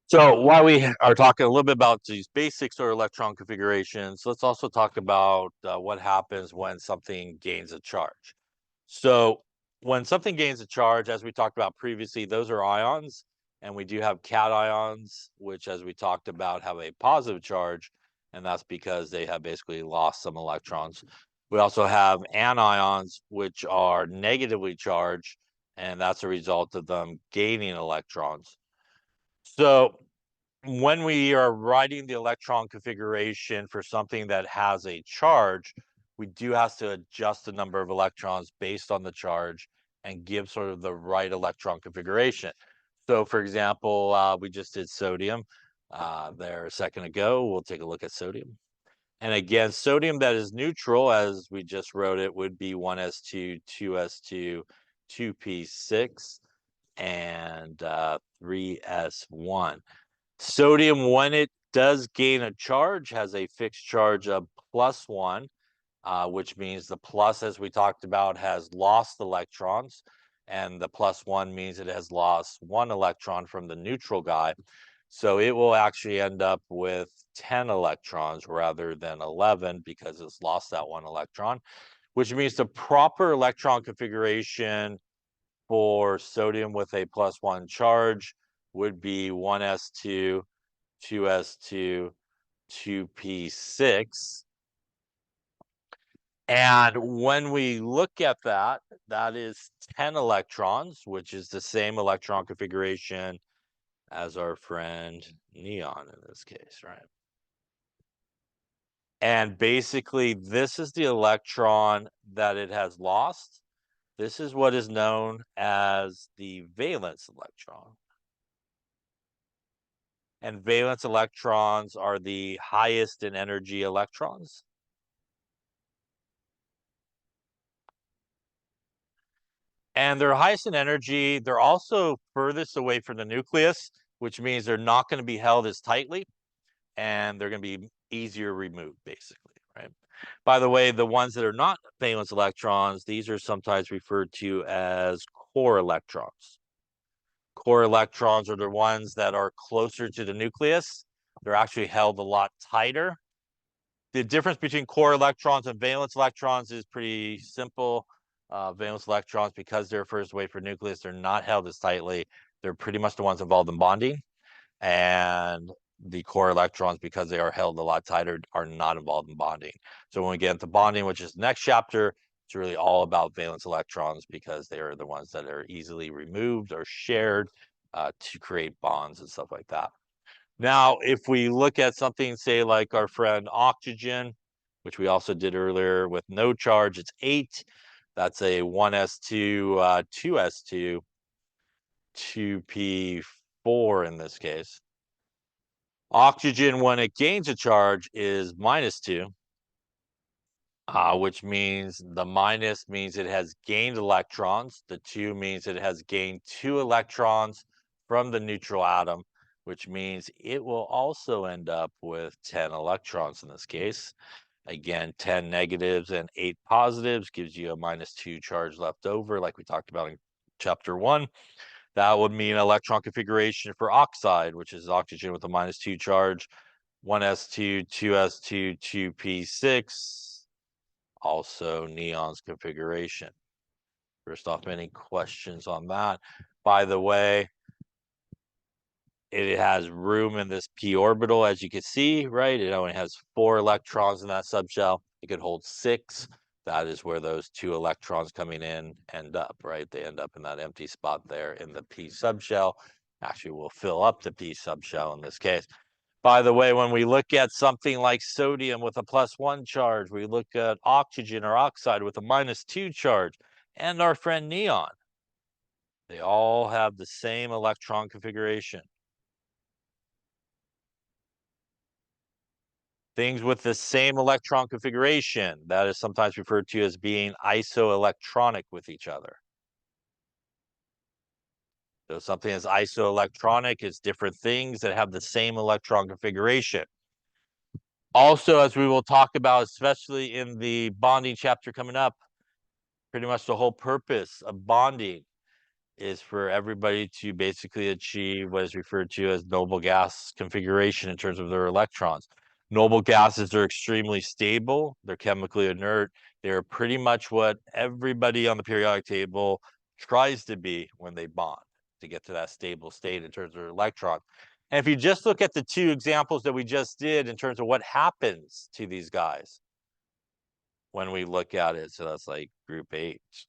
So while we are talking a little bit about these basic sort of electron configurations, let's also talk about what happens when something gains a charge. So when something gains a charge, as we talked about previously, those are ions. And we do have cations, which, as we talked about, have a positive charge. And that's because they have basically lost some electrons. We also have anions, which are negatively charged. And that's a result of them gaining electrons. So when we are writing the electron configuration for something that has a charge, we do have to adjust the number of electrons based on the charge and give sort of the right electron configuration. So for example, we just did sodium there a second ago. We'll take a look at sodium. And again, sodium that is neutral, as we just wrote it, would be 1s2, 2s2, 2p6, and 3s1. Sodium, when it does gain a charge, has a fixed charge of +1, which means the plus, as we talked about, has lost electrons, and the +1 means it has lost 1 electron from the neutral guy. So it will actually end up with 10 electrons rather than 11 because it's lost that one electron, which means the proper electron configuration for sodium with a +1 charge would be 1s2, 2s2, 2p6. And when we look at that, that is 10 electrons, which is the same electron configuration as our friend neon in this case, right? And basically, this is the electron that it has lost. This is what is known as the valence electron. And valence electrons are the highest in energy electrons. And they're highest in energy. They're also furthest away from the nucleus, which means they're not going to be held as tightly and they're going to be easier removed, basically, right? By the way, the ones that are not valence electrons, these are sometimes referred to as core electrons. Core electrons are the ones that are closer to the nucleus. They're actually held a lot tighter. The difference between core electrons and valence electrons is pretty simple. Valence electrons, because they're furthest away from nucleus, they're not held as tightly. They're pretty much the ones involved in bonding. And the core electrons, because they are held a lot tighter, are not involved in bonding. So when we get into bonding, which is the next chapter, it's really all about valence electrons because they are the ones that are easily removed or shared to create bonds and stuff like that. Now, if we look at something, say, like our friend oxygen, which we also did earlier with no charge, it's 8. That's a 1s2, 2s2, 2p4 in this case. Oxygen, when it gains a charge, is -2, which means the minus means it has gained electrons. The 2 means it has gained 2 electrons from the neutral atom, which means it will also end up with 10 electrons in this case. Again, 10 negatives and 8 positives gives you a -2 charge left over, like we talked about in chapter 1. That would mean electron configuration for oxide, which is oxygen with a -2 charge, 1s2, 2s2, 2p6, also neon's configuration. First off, any questions on that? By the way, it has room in this p orbital, as you can see, right? It only has 4 electrons in that subshell. It could hold 6. That is where those 2 electrons coming in end up, right? They end up in that empty spot there in the p subshell. Actually, we'll fill up the p subshell in this case. By the way, when we look at something like sodium with a +1 charge, we look at oxygen or oxide with a -2 charge, and our friend neon, they all have the same electron configuration. Things with the same electron configuration, that is sometimes referred to as being isoelectronic with each other. So something is isoelectronic is different things that have the same electron configuration. Also, as we will talk about, especially in the bonding chapter coming up, pretty much the whole purpose of bonding is for everybody to basically achieve what is referred to as noble gas configuration in terms of their electrons. Noble gases are extremely stable, they're chemically inert, they're pretty much what everybody on the periodic table tries to be when they bond to get to that stable state in terms of their electrons. And if you just look at the 2 examples that we just did in terms of what happens to these guys when we look at it, so that's like group H.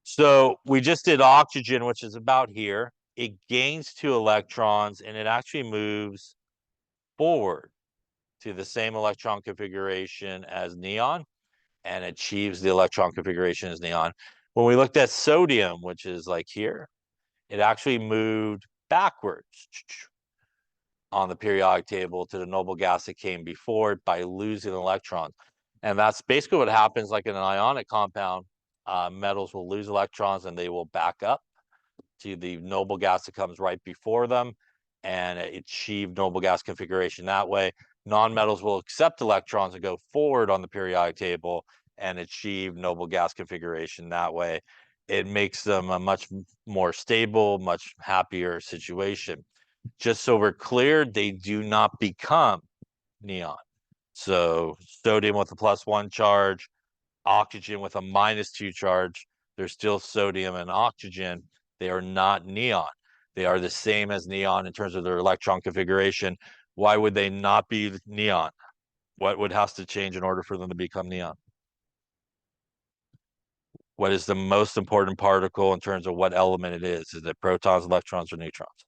So we just did oxygen, which is about here. It gains 2 electrons and it actually moves forward to the same electron configuration as neon and achieves the electron configuration as neon. When we looked at sodium, which is like here, it actually moved backwards on the periodic table to the noble gas that came before it by losing electrons. And that's basically what happens like in an ionic compound. Metals will lose electrons and they will back up to the noble gas that comes right before them and achieve noble gas configuration that way. Nonmetals will accept electrons and go forward on the periodic table and achieve noble gas configuration that way. It makes them a much more stable, much happier situation. Just so we're clear, they do not become neon. So sodium with a +1 charge, oxygen with a -2 charge, they're still sodium and oxygen. They are not neon. They are the same as neon in terms of their electron configuration. Why would they not be neon? What would have to change in order for them to become neon? What is the most important particle in terms of what element it is? Is it protons, electrons, or neutrons?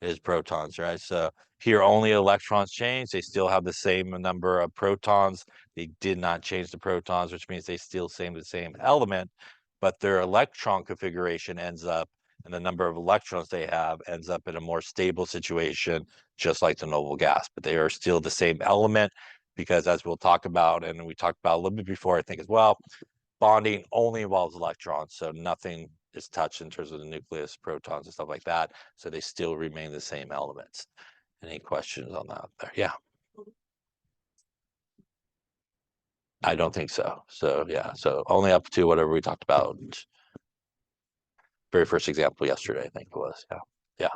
It is protons, right? So here only electrons change. They still have the same number of protons. They did not change the protons, which means they still the same element, but their electron configuration ends up, and the number of electrons they have ends up in a more stable situation, just like the noble gas. But they are still the same element because, as we'll talk about, and we talked about a little bit before, I think as well, bonding only involves electrons, so nothing is touched in terms of the nucleus, protons, and stuff like that. So they still remain the same elements. Any questions on that there? Yeah. I don't think so. So yeah, so only up to whatever we talked about. Very first example yesterday, I think it was. Yeah. Yeah.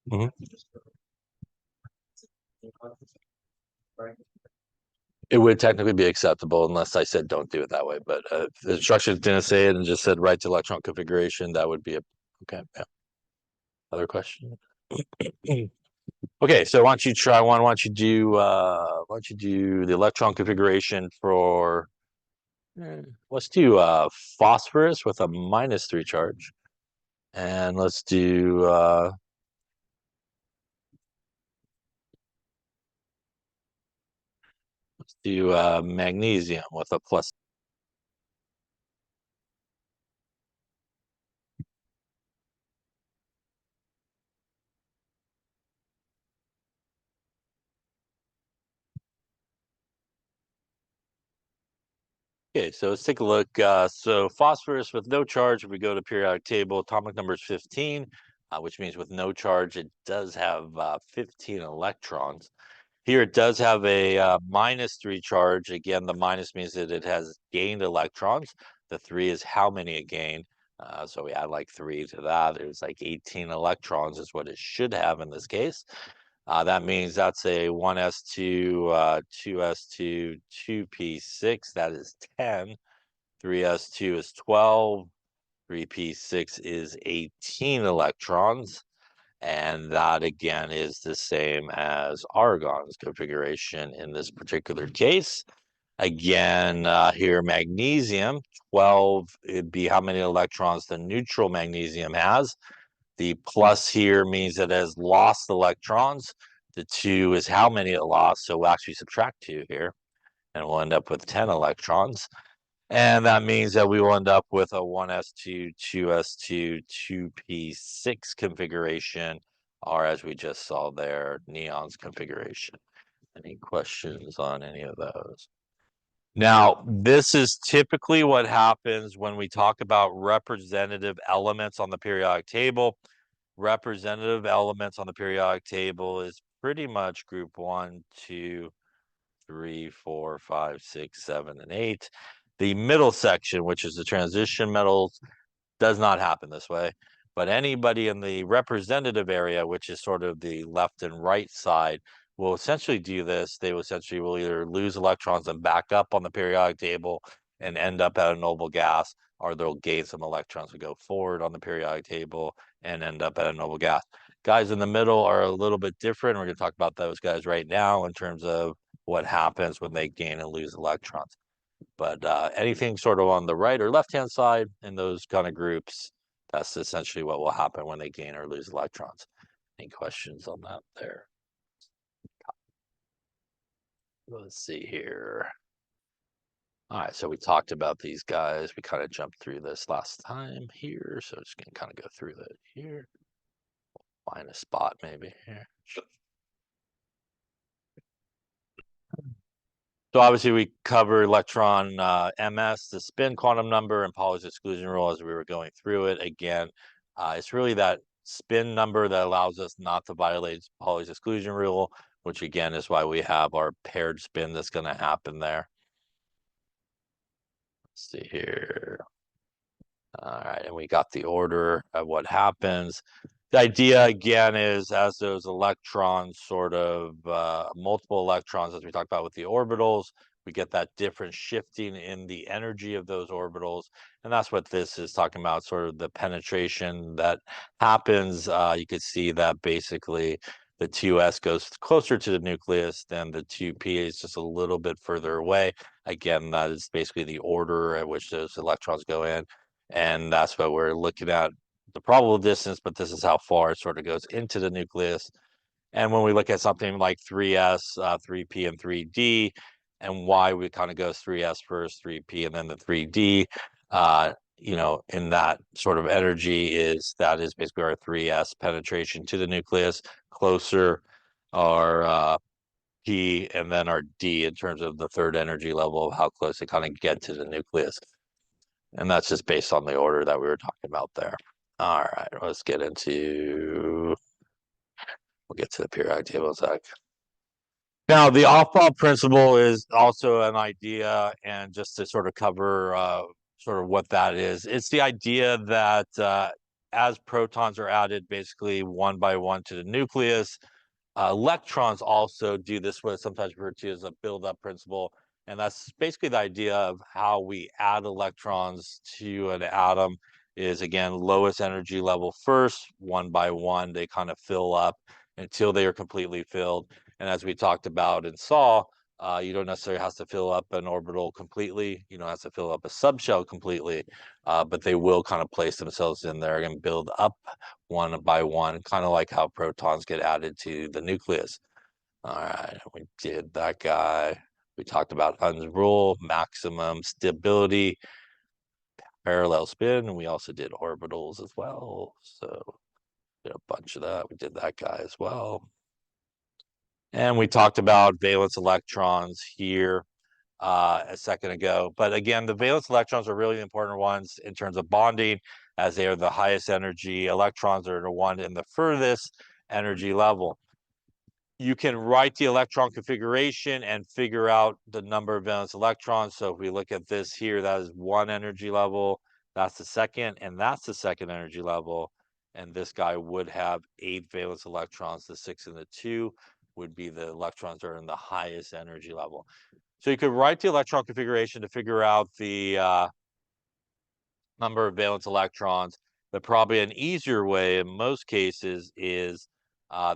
Mhm. It would technically be acceptable unless I said don't do it that way. But if the instructions didn't say it and just said write to electron configuration, that would be a okay. Yeah. Other question? Okay, so why don't you try one? Why don't you do the electron configuration for let's do phosphorus with a -3 charge. And let's do magnesium with a plus. Okay, so let's take a look. So phosphorus with no charge, if we go to periodic table, atomic number is 15, which means with no charge, it does have 15 electrons. Here it does have a -3 charge. Again, the minus means that it has gained electrons. The 3 is how many it gained. So we add like 3 to that. There's like 18 electrons is what it should have in this case. That means that's a 1s2, 2s2, 2p6. That is 10. 3s2 is 12. 3p6 is 18 electrons. And that again is the same as argon's configuration in this particular case. Again, here magnesium, 12, it'd be how many electrons the neutral magnesium has. The plus here means it has lost electrons. The 2 is how many it lost, so we'll actually subtract 2 here, and we'll end up with 10 electrons. And that means that we will end up with a 1s2, 2s2, 2p6 configuration, or as we just saw there, neon's configuration. Any questions on any of those? Now, this is typically what happens when we talk about representative elements on the periodic table. Representative elements on the periodic table is pretty much group 1, 2, 3, 4, 5, 6, 7, and 8. The middle section, which is the transition metals, does not happen this way. But anybody in the representative area, which is sort of the left and right side, will essentially do this. They will essentially will either lose electrons and back up on the periodic table and end up at a noble gas, or they'll gain some electrons and go forward on the periodic table and end up at a noble gas. Guys in the middle are a little bit different. We're going to talk about those guys right now in terms of what happens when they gain and lose electrons. But anything sort of on the right or left-hand side in those kind of groups, that's essentially what will happen when they gain or lose electrons. Any questions on that there? Let's see here. All right, so we talked about these guys. We kind of jumped through this last time here, so just gonna kind of go through that here. Find a spot maybe here. So obviously we cover electron MS, the spin quantum number, and Pauli's exclusion rule as we were going through it. Again, it's really that spin number that allows us not to violate Pauli's exclusion rule, which again is why we have our paired spin that's going to happen there. Let's see here. All right, and we got the order of what happens. The idea again is as those electrons sort of multiple electrons, as we talked about with the orbitals, we get that different shifting in the energy of those orbitals. And that's what this is talking about, sort of the penetration that happens. You could see that basically the 2s goes closer to the nucleus than the 2p is just a little bit further away. Again, that is basically the order at which those electrons go in. And that's what we're looking at, the probable distance, but this is how far it sort of goes into the nucleus. And when we look at something like 3s, 3p, and 3d, and why we kind of goes 3s first, 3p, and then the 3d, in that sort of energy that is basically our 3s penetration to the nucleus, closer our p, and then our d in terms of the third energy level of how close they kind of get to the nucleus. And that's just based on the order that we were talking about there. All right, we'll get to the periodic table in a sec. Now, the off-ball principle is also an idea, and just to sort of cover sort of what that is, it's the idea that as protons are added basically one by one to the nucleus, electrons also do this, what is sometimes referred to as a build-up principle. And that's basically the idea of how we add electrons to an atom is, again, lowest energy level first, one by one, they kind of fill up until they are completely filled. And as we talked about and saw, you don't necessarily have to fill up an orbital completely. You don't have to fill up a subshell completely, but they will kind of place themselves in there and build up one by one, kind of like how protons get added to the nucleus. All right, we did that guy. We talked about Hund's rule, maximum stability, parallel spin, and we also did orbitals as well. So did a bunch of that. We did that guy as well. And we talked about valence electrons here a second ago. But again, the valence electrons are really important ones in terms of bonding, as they are the highest energy. Electrons are the one in the furthest energy level. You can write the electron configuration and figure out the number of valence electrons. So if we look at this here, that is one energy level, that's the second, and that's the second energy level. And this guy would have 8 valence electrons. The 6 and the 2 would be the electrons that are in the highest energy level. So you could write the electron configuration to figure out the number of valence electrons, but probably an easier way in most cases is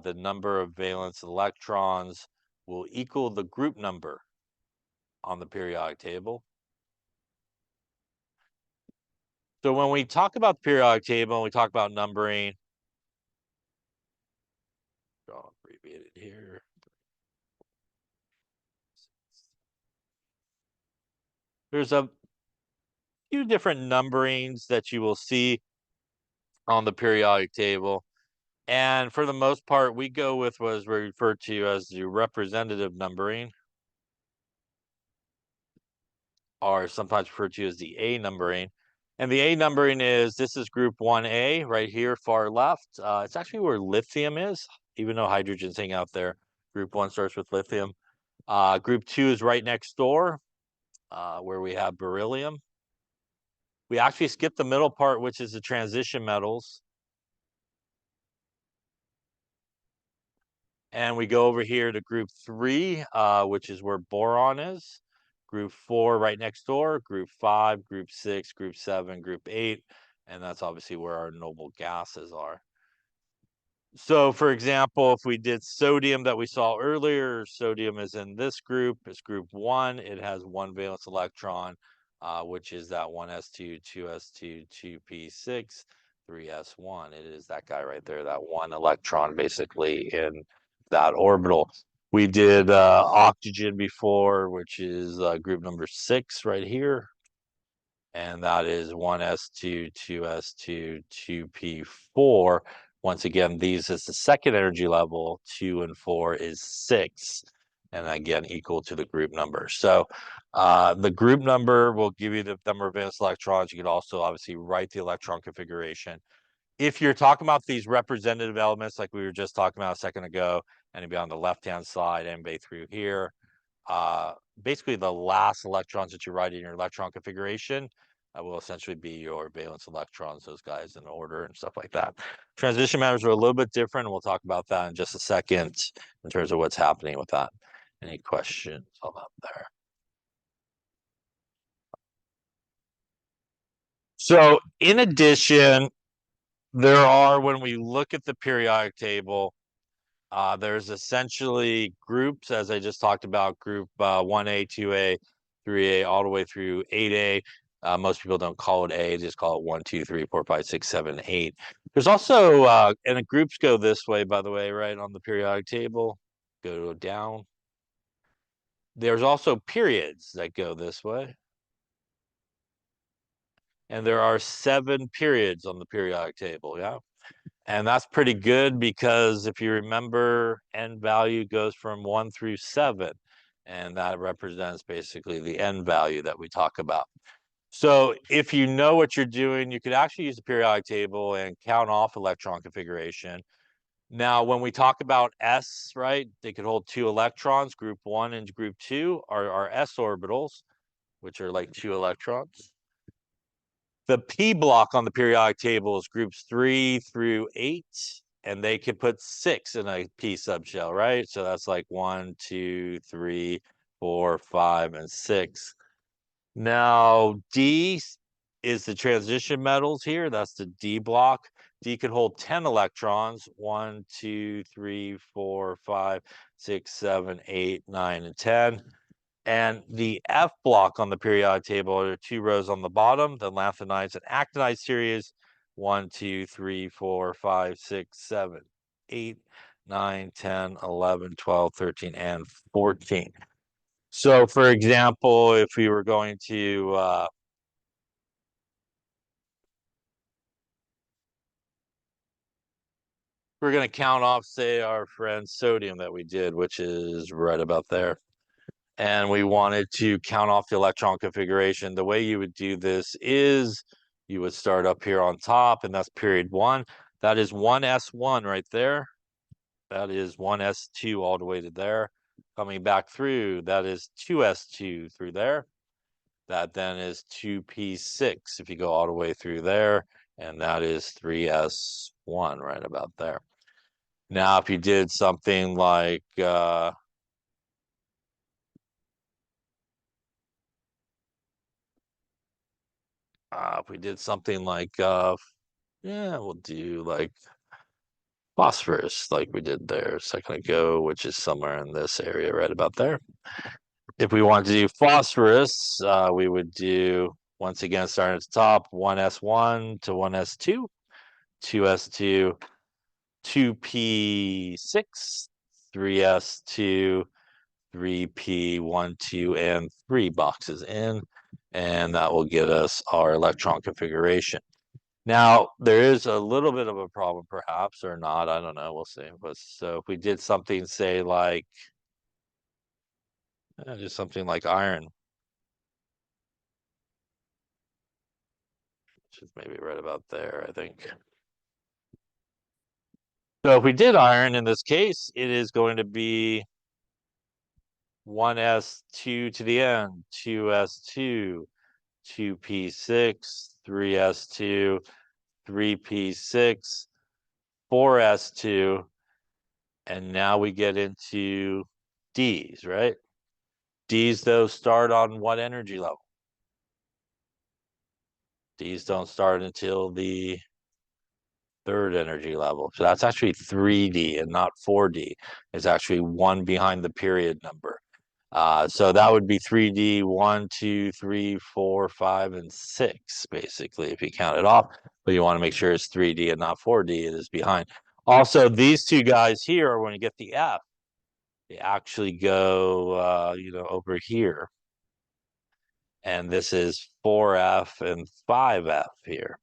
the number of valence electrons will equal the group number on the periodic table. So when we talk about the periodic table and we talk about numbering, I'll abbreviate it here. There's a few different numberings that you will see on the periodic table. And for the most part, we go with what is referred to as the representative numbering, or sometimes referred to as the A numbering. And the A numbering this is group 1A right here, far left. It's actually where lithium is, even though hydrogen's hanging out there. Group 1 starts with lithium. Group 2 is right next door, where we have beryllium. We actually skipped the middle part, which is the transition metals. And we go over here to group 3, which is where boron is. Group 4 right next door, group 5, group 6, group 7, group 8, and that's obviously where our noble gases are. So for example, if we did sodium that we saw earlier, sodium is in this group, it's group 1, it has 1 valence electron, which is that 1s2, 2s2, 2p6, 3s1. It is that guy right there, that 1 electron basically in that orbital. We did oxygen before, which is group number 6 right here. And that is 1s2, 2s2, 2p4. Once again, these is the second energy level, 2 and 4 is 6. And again, equal to the group number. So the group number will give you the number of valence electrons. You can also obviously write the electron configuration. If you're talking about these representative elements, like we were just talking about a second ago, and it'd be on the left-hand side and be through here, basically the last electrons that you write in your electron configuration, will essentially be your valence electrons, those guys in order and stuff like that. Transition matters are a little bit different, and we'll talk about that in just a second in terms of what's happening with that. Any questions about there? So in addition, there are, when we look at the periodic table, there's essentially groups, as I just talked about, group 1A, 2A, 3A, all the way through 8A. Most people don't call it A, just call it 1, 2, 3, 4, 5, 6, 7, 8. There's also, and the groups go this way, by the way, right on the periodic table, go down. There's also periods that go this way. And there are 7 periods on the periodic table, yeah? And that's pretty good because if you remember, n value goes from 1 through 7, and that represents basically the n value that we talk about. So if you know what you're doing, you could actually use the periodic table and count off electron configuration. Now, when we talk about s, right, they could hold 2 electrons. Group 1 and group 2 are s orbitals, which are like 2 electrons. The p block on the periodic table is groups 3 through 8, and they can put 6 in a p subshell, right? So that's like 1, 2, 3, 4, 5, and 6. Now, D is the transition metals here. That's the D block. D could hold 10 electrons, 1, 2, 3, 4, 5, 6, 7, 8, 9, and 10. And the F block on the periodic table are 2 rows on the bottom, the lanthanides and actinide series, 1, 2, 3, 4, 5, 6, 7, 8, 9, 10, 11, 12, 13, and 14. So for example, if we were going to we're going to count off, say, our friend sodium that we did, which is right about there. And we wanted to count off the electron configuration. The way you would do this is you would start up here on top, and that's period 1. That is 1s1 right there. That is 1s2 all the way to there. Coming back through, that is 2s2 through there. That then is 2p6 if you go all the way through there, and that is 3s1 right about there. Now, if you did something like if we did something like yeah, we'll do like phosphorus like we did there a second ago, which is somewhere in this area right about there. If we wanted to do phosphorus, we would do, once again, starting at the top, 1s1 to 1s2, 2s2, 2p6, 3s2, 3p1, 2, and 3 boxes in, and that will get us our electron configuration. Now, there is a little bit of a problem, perhaps, or not. I don't know. We'll see. But so if we did something, say, like just something like iron, which is maybe right about there, I think. So if we did iron in this case, it is going to be 1s2 to the end, 2s2, 2p6, 3s2, 3p6, 4s2, and now we get into D's, right? D's, though, start on what energy level? D's don't start until the 3rd energy level. So that's actually 3D and not 4D. It's actually 1 behind the period number. So that would be 3D, 1, 2, 3, 4, 5, and 6, basically, if you count it off. But you want to make sure it's 3D and not 4D. It is behind. Also, these 2 guys here are when you get the F. They actually go, over here. And this is 4F and 5F here.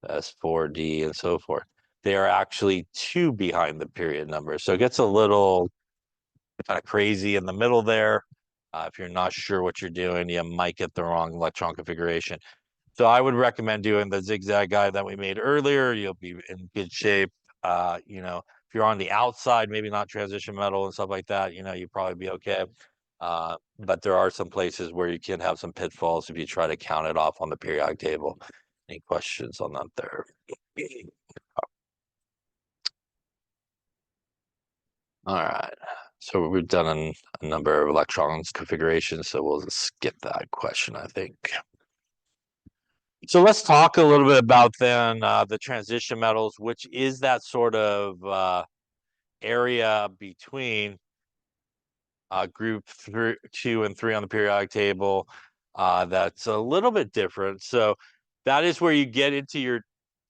That's 4D and so forth. They are actually 2 behind the period number. So it gets a little kind of crazy in the middle there. If you're not sure what you're doing, you might get the wrong electron configuration. So I would recommend doing the zigzag guide that we made earlier. You'll be in good shape. If you're on the outside, maybe not transition metal and stuff like that, you'd probably be okay. But there are some places where you can have some pitfalls if you try to count it off on the periodic table. Any questions on that there? All right. So we've done a number of electrons configurations, so we'll just skip that question, I think. So let's talk a little bit about then the transition metals, which is that sort of area between group 2 and 3 on the periodic table. That's a little bit different. So that is where you get into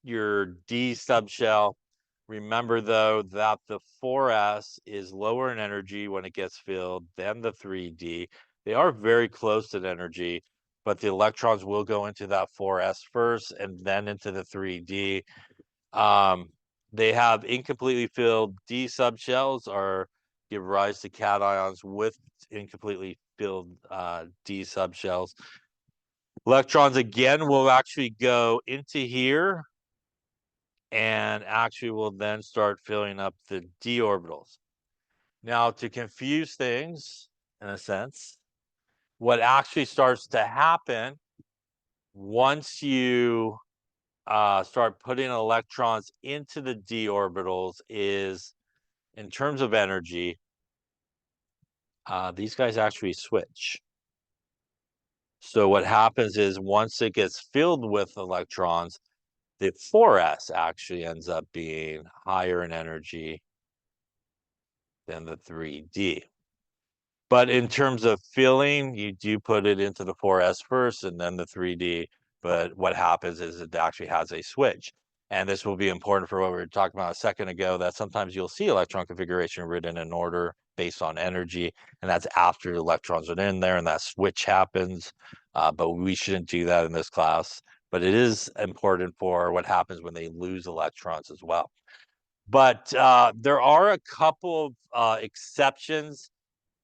your D subshell. Remember though that the 4s is lower in energy when it gets filled than the 3d. They are very close in energy, but the electrons will go into that 4s first and then into the 3d. They have incompletely filled D subshells or give rise to cations with incompletely filled D subshells. Electrons again will actually go into here and actually will then start filling up the D orbitals. Now, to confuse things, in a sense, what actually starts to happen once you start putting electrons into the D orbitals is, in terms of energy, these guys actually switch. So what happens is once it gets filled with electrons, the 4s actually ends up being higher in energy than the 3d. But in terms of filling, you do put it into the 4s first and then the 3d. But what happens is it actually has a switch. And this will be important for what we were talking about a second ago, that sometimes you'll see electron configuration written in order based on energy, and that's after the electrons are in there and that switch happens. But we shouldn't do that in this class. But it is important for what happens when they lose electrons as well. But there are a couple of exceptions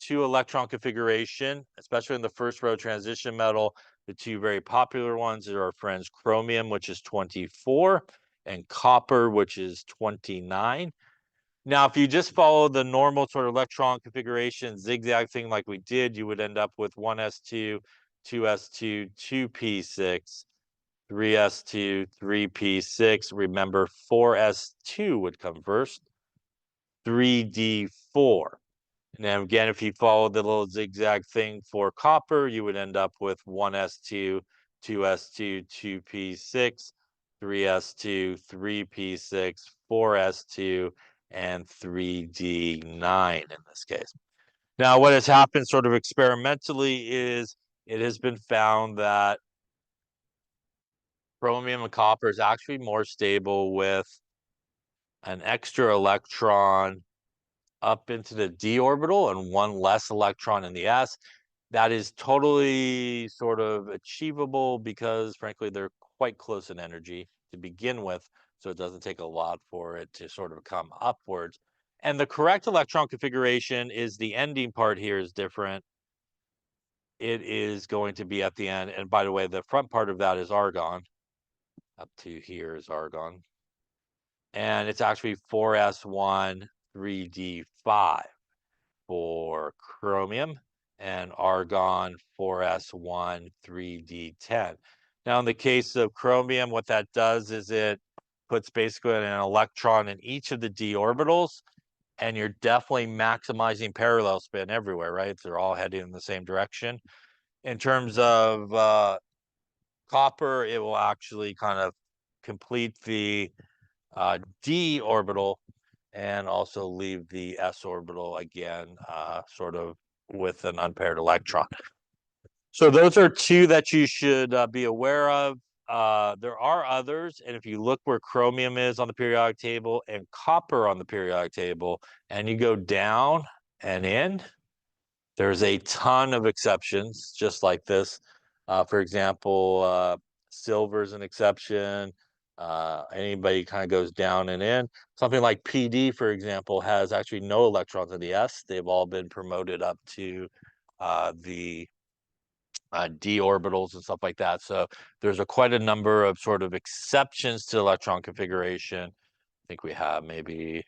to electron configuration, especially in the first row transition metal. The two very popular ones are our friends chromium, which is 24, and copper, which is 29. Now, if you just follow the normal sort of electron configuration zigzag thing like we did, you would end up with 1s2, 2s2, 2p6, 3s2, 3p6. Remember, 4s2 would come first, 3d4. Now, again, if you follow the little zigzag thing for copper, you would end up with 1s2, 2s2, 2p6, 3s2, 3p6, 4s2, and 3d9 in this case. Now, what has happened sort of experimentally is it has been found that chromium and copper is actually more stable with an extra electron up into the d orbital and one less electron in the s. That is totally sort of achievable because, frankly, they're quite close in energy to begin with, so it doesn't take a lot for it to sort of come upwards. And the correct electron configuration is the ending part here is different. It is going to be at the end. And by the way, the front part of that is argon. Up to here is argon. And it's actually 4s1, 3d5 for chromium, and argon 4s1, 3d10. Now, in the case of chromium, what that does is it puts basically an electron in each of the d orbitals, and you're definitely maximizing parallel spin everywhere, right? They're all heading in the same direction. In terms of copper, it will actually kind of complete the d orbital and also leave the s orbital again, sort of with an unpaired electron. So those are two that you should be aware of. There are others, and if you look where chromium is on the periodic table and copper on the periodic table, and you go down and in, there's a ton of exceptions just like this. For example, silver is an exception. Anybody kind of goes down and in. Something like PD, for example, has actually no electrons in the s. They've all been promoted up to the d orbitals and stuff like that. So there's quite a number of sort of exceptions to electron configuration. I think we have maybe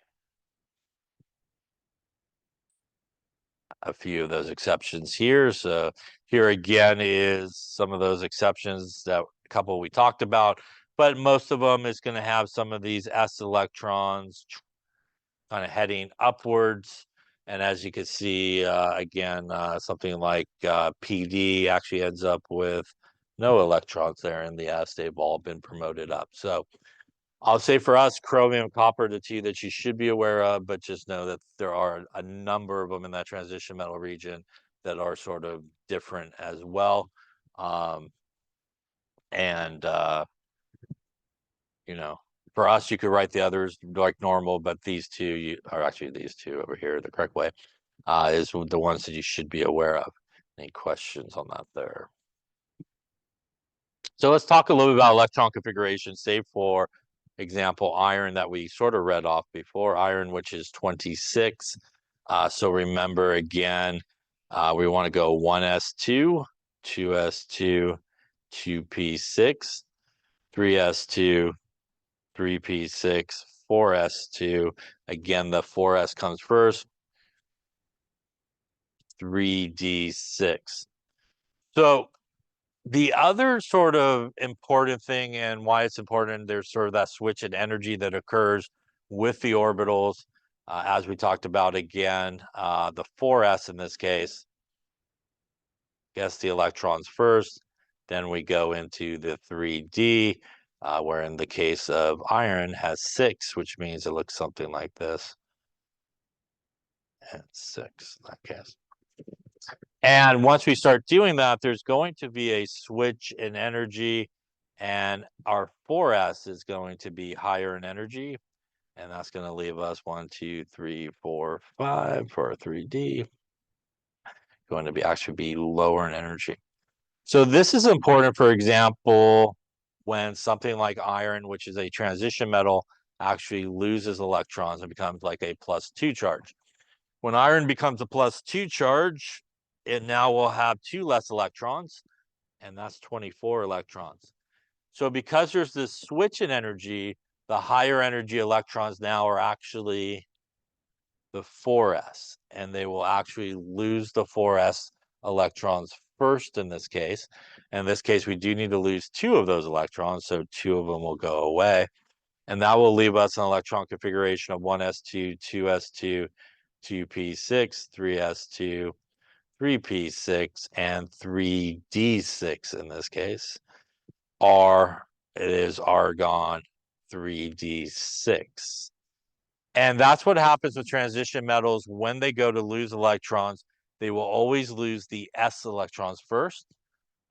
a few of those exceptions here. So here again is some of those exceptions, that a couple we talked about, but most of them is going to have some of these s electrons kind of heading upwards. And as you can see, again, something like PD actually ends up with no electrons there in the s. They've all been promoted up. So I'll say for us, chromium, copper, the two that you should be aware of, but just know that there are a number of them in that transition metal region that are sort of different as well. And you know, for us, you could write the others like normal, but these two are actually these two over here the correct way, is the ones that you should be aware of. Any questions on that there? So let's talk a little bit about electron configuration, say for example, iron that we sort of read off before, iron, which is 26. So remember again, we want to go 1s2, 2s2, 2p6, 3s2, 3p6, 4s2. Again, the 4s comes first, 3d6. So the other sort of important thing, and why it's important, there's sort of that switch in energy that occurs with the orbitals, as we talked about again, the 4s in this case gets the electrons first, then we go into the 3d, where in the case of iron has 6, which means it looks something like this, and 6 in that case. And once we start doing that, there's going to be a switch in energy, and our 4s is going to be higher in energy, and that's going to leave us 1, 2, 3, 4, 5 for our 3d, going to be actually be lower in energy. So this is important, for example, when something like iron, which is a transition metal, actually loses electrons and becomes like a +2 charge. When iron becomes a +2 charge, it now will have 2 less electrons, and that's 24 electrons. So because there's this switch in energy, the higher energy electrons now are actually the 4s, and they will actually lose the 4s electrons first in this case. In this case, we do need to lose 2 of those electrons, so 2 of them will go away. And that will leave us an electron configuration of 1s2, 2s2, 2p6, 3s2, 3p6, and 3d6 in this case. It is argon 3d6. And that's what happens with transition metals. When they go to lose electrons, they will always lose the s electrons first.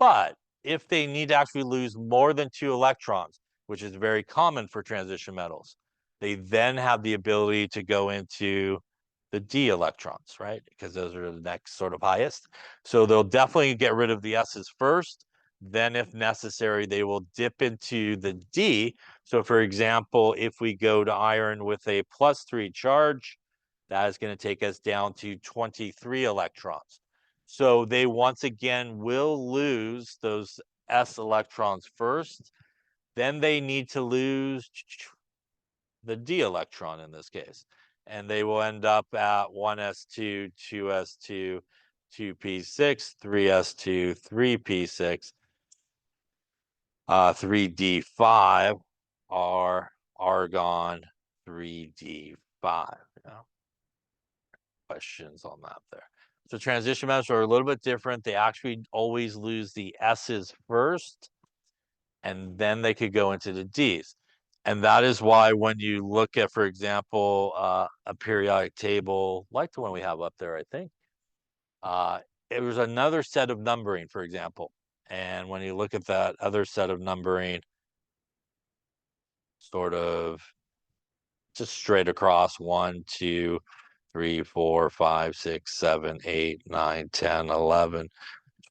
But if they need to actually lose more than 2 electrons, which is very common for transition metals, they then have the ability to go into the d electrons, right? Because those are the next sort of highest. So they'll definitely get rid of the s's first. Then, if necessary, they will dip into the d. So for example, if we go to iron with a +3 charge, that is going to take us down to 23 electrons. So they once again will lose those s electrons first. Then they need to lose the d electron in this case. And they will end up at 1s2, 2s2, 2p6, 3s2, 3p6, 3d5 are argon 3d5. Questions on that there? So transition metals are a little bit different. They actually always lose the s's first, and then they could go into the d's. And that is why when you look at, for example, a periodic table like the one we have up there, I think, it was another set of numbering, for example. And when you look at that other set of numbering, sort of just straight across 1, 2, 3, 4, 5, 6, 7, 8, 9, 10, 11,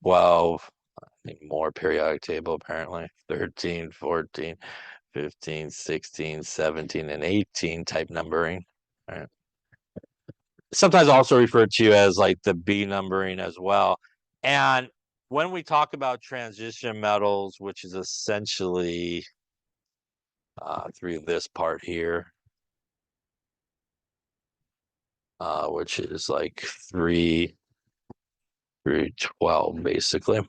12, I think more periodic table apparently, 13, 14, 15, 16, 17, and 18 type numbering. Right. Sometimes also referred to as like the B numbering as well. And when we talk about transition metals, which is essentially through this part here, which is like 3 through 12, basically.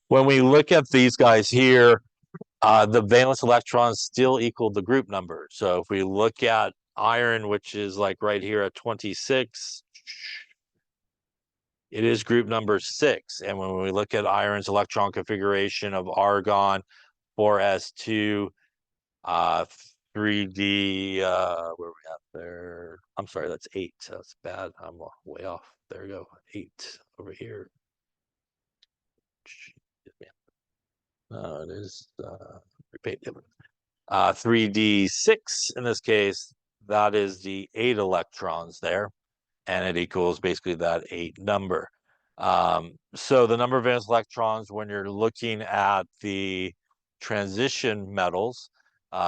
When we look at these guys here, the valence electrons still equal the group number. So if we look at iron, which is like right here at 26, it is group number 6. And when we look at iron's electron configuration of argon, 4s2, 3d, where are we at there? I'm sorry, that's 8. That's bad. I'm way off. There we go. 8 over here. No, it is repeat. 3d6 in this case, that is the 8 electrons there, and it equals basically that 8 number. So the number of valence electrons, when you're looking at the transition metals,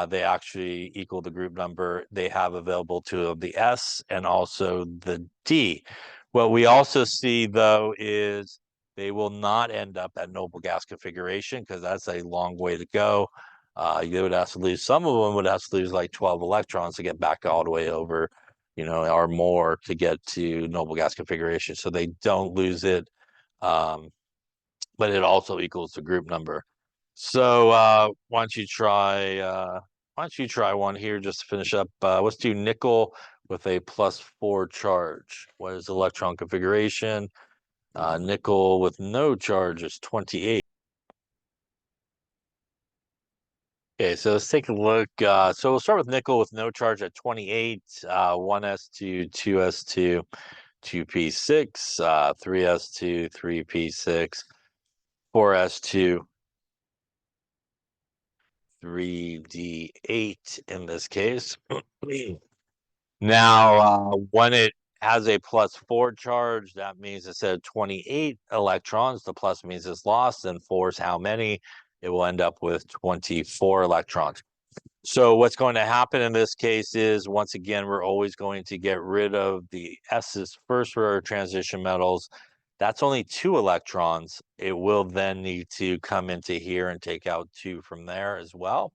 they actually equal the group number they have available to the S and also the D. What we also see, though, is they will not end up at noble gas configuration because that's a long way to go. You would have to lose, some of them would have to lose like 12 electrons to get back all the way over, or more to get to noble gas configuration. So they don't lose it, but it also equals the group number. So why don't you try one here just to finish up? Let's do nickel with a +4 charge. What is the electron configuration? Nickel with no charge is 28. Okay, so let's take a look. So we'll start with nickel with no charge at 28, 1s2, 2s2, 2p6, 3s2, 3p6, 4s2, 3d8 in this case. Now, when it has a +4 charge, that means instead of 28 electrons, the plus means it's lost, and 4 is how many? It will end up with 24 electrons. So what's going to happen in this case is, once again, we're always going to get rid of the S's first for our transition metals. That's only 2 electrons. It will then need to come into here and take out 2 from there as well.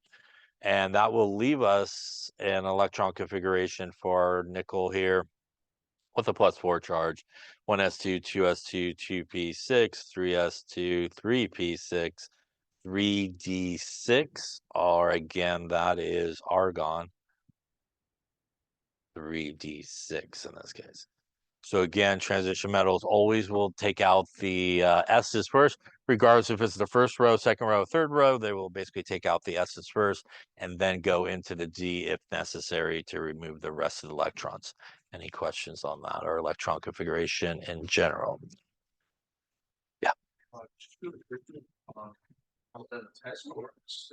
And that will leave us an electron configuration for nickel here with a +4 charge. 1s2, 2s2, 2p6, 3s2, 3p6, 3d6, or again, that is argon, 3d6 in this case. So again, transition metals always will take out the S's first, regardless if it's the first row, second row, third row, they will basically take out the S's first and then go into the D if necessary to remove the rest of the electrons. Any questions on that or electron configuration in general? Yeah.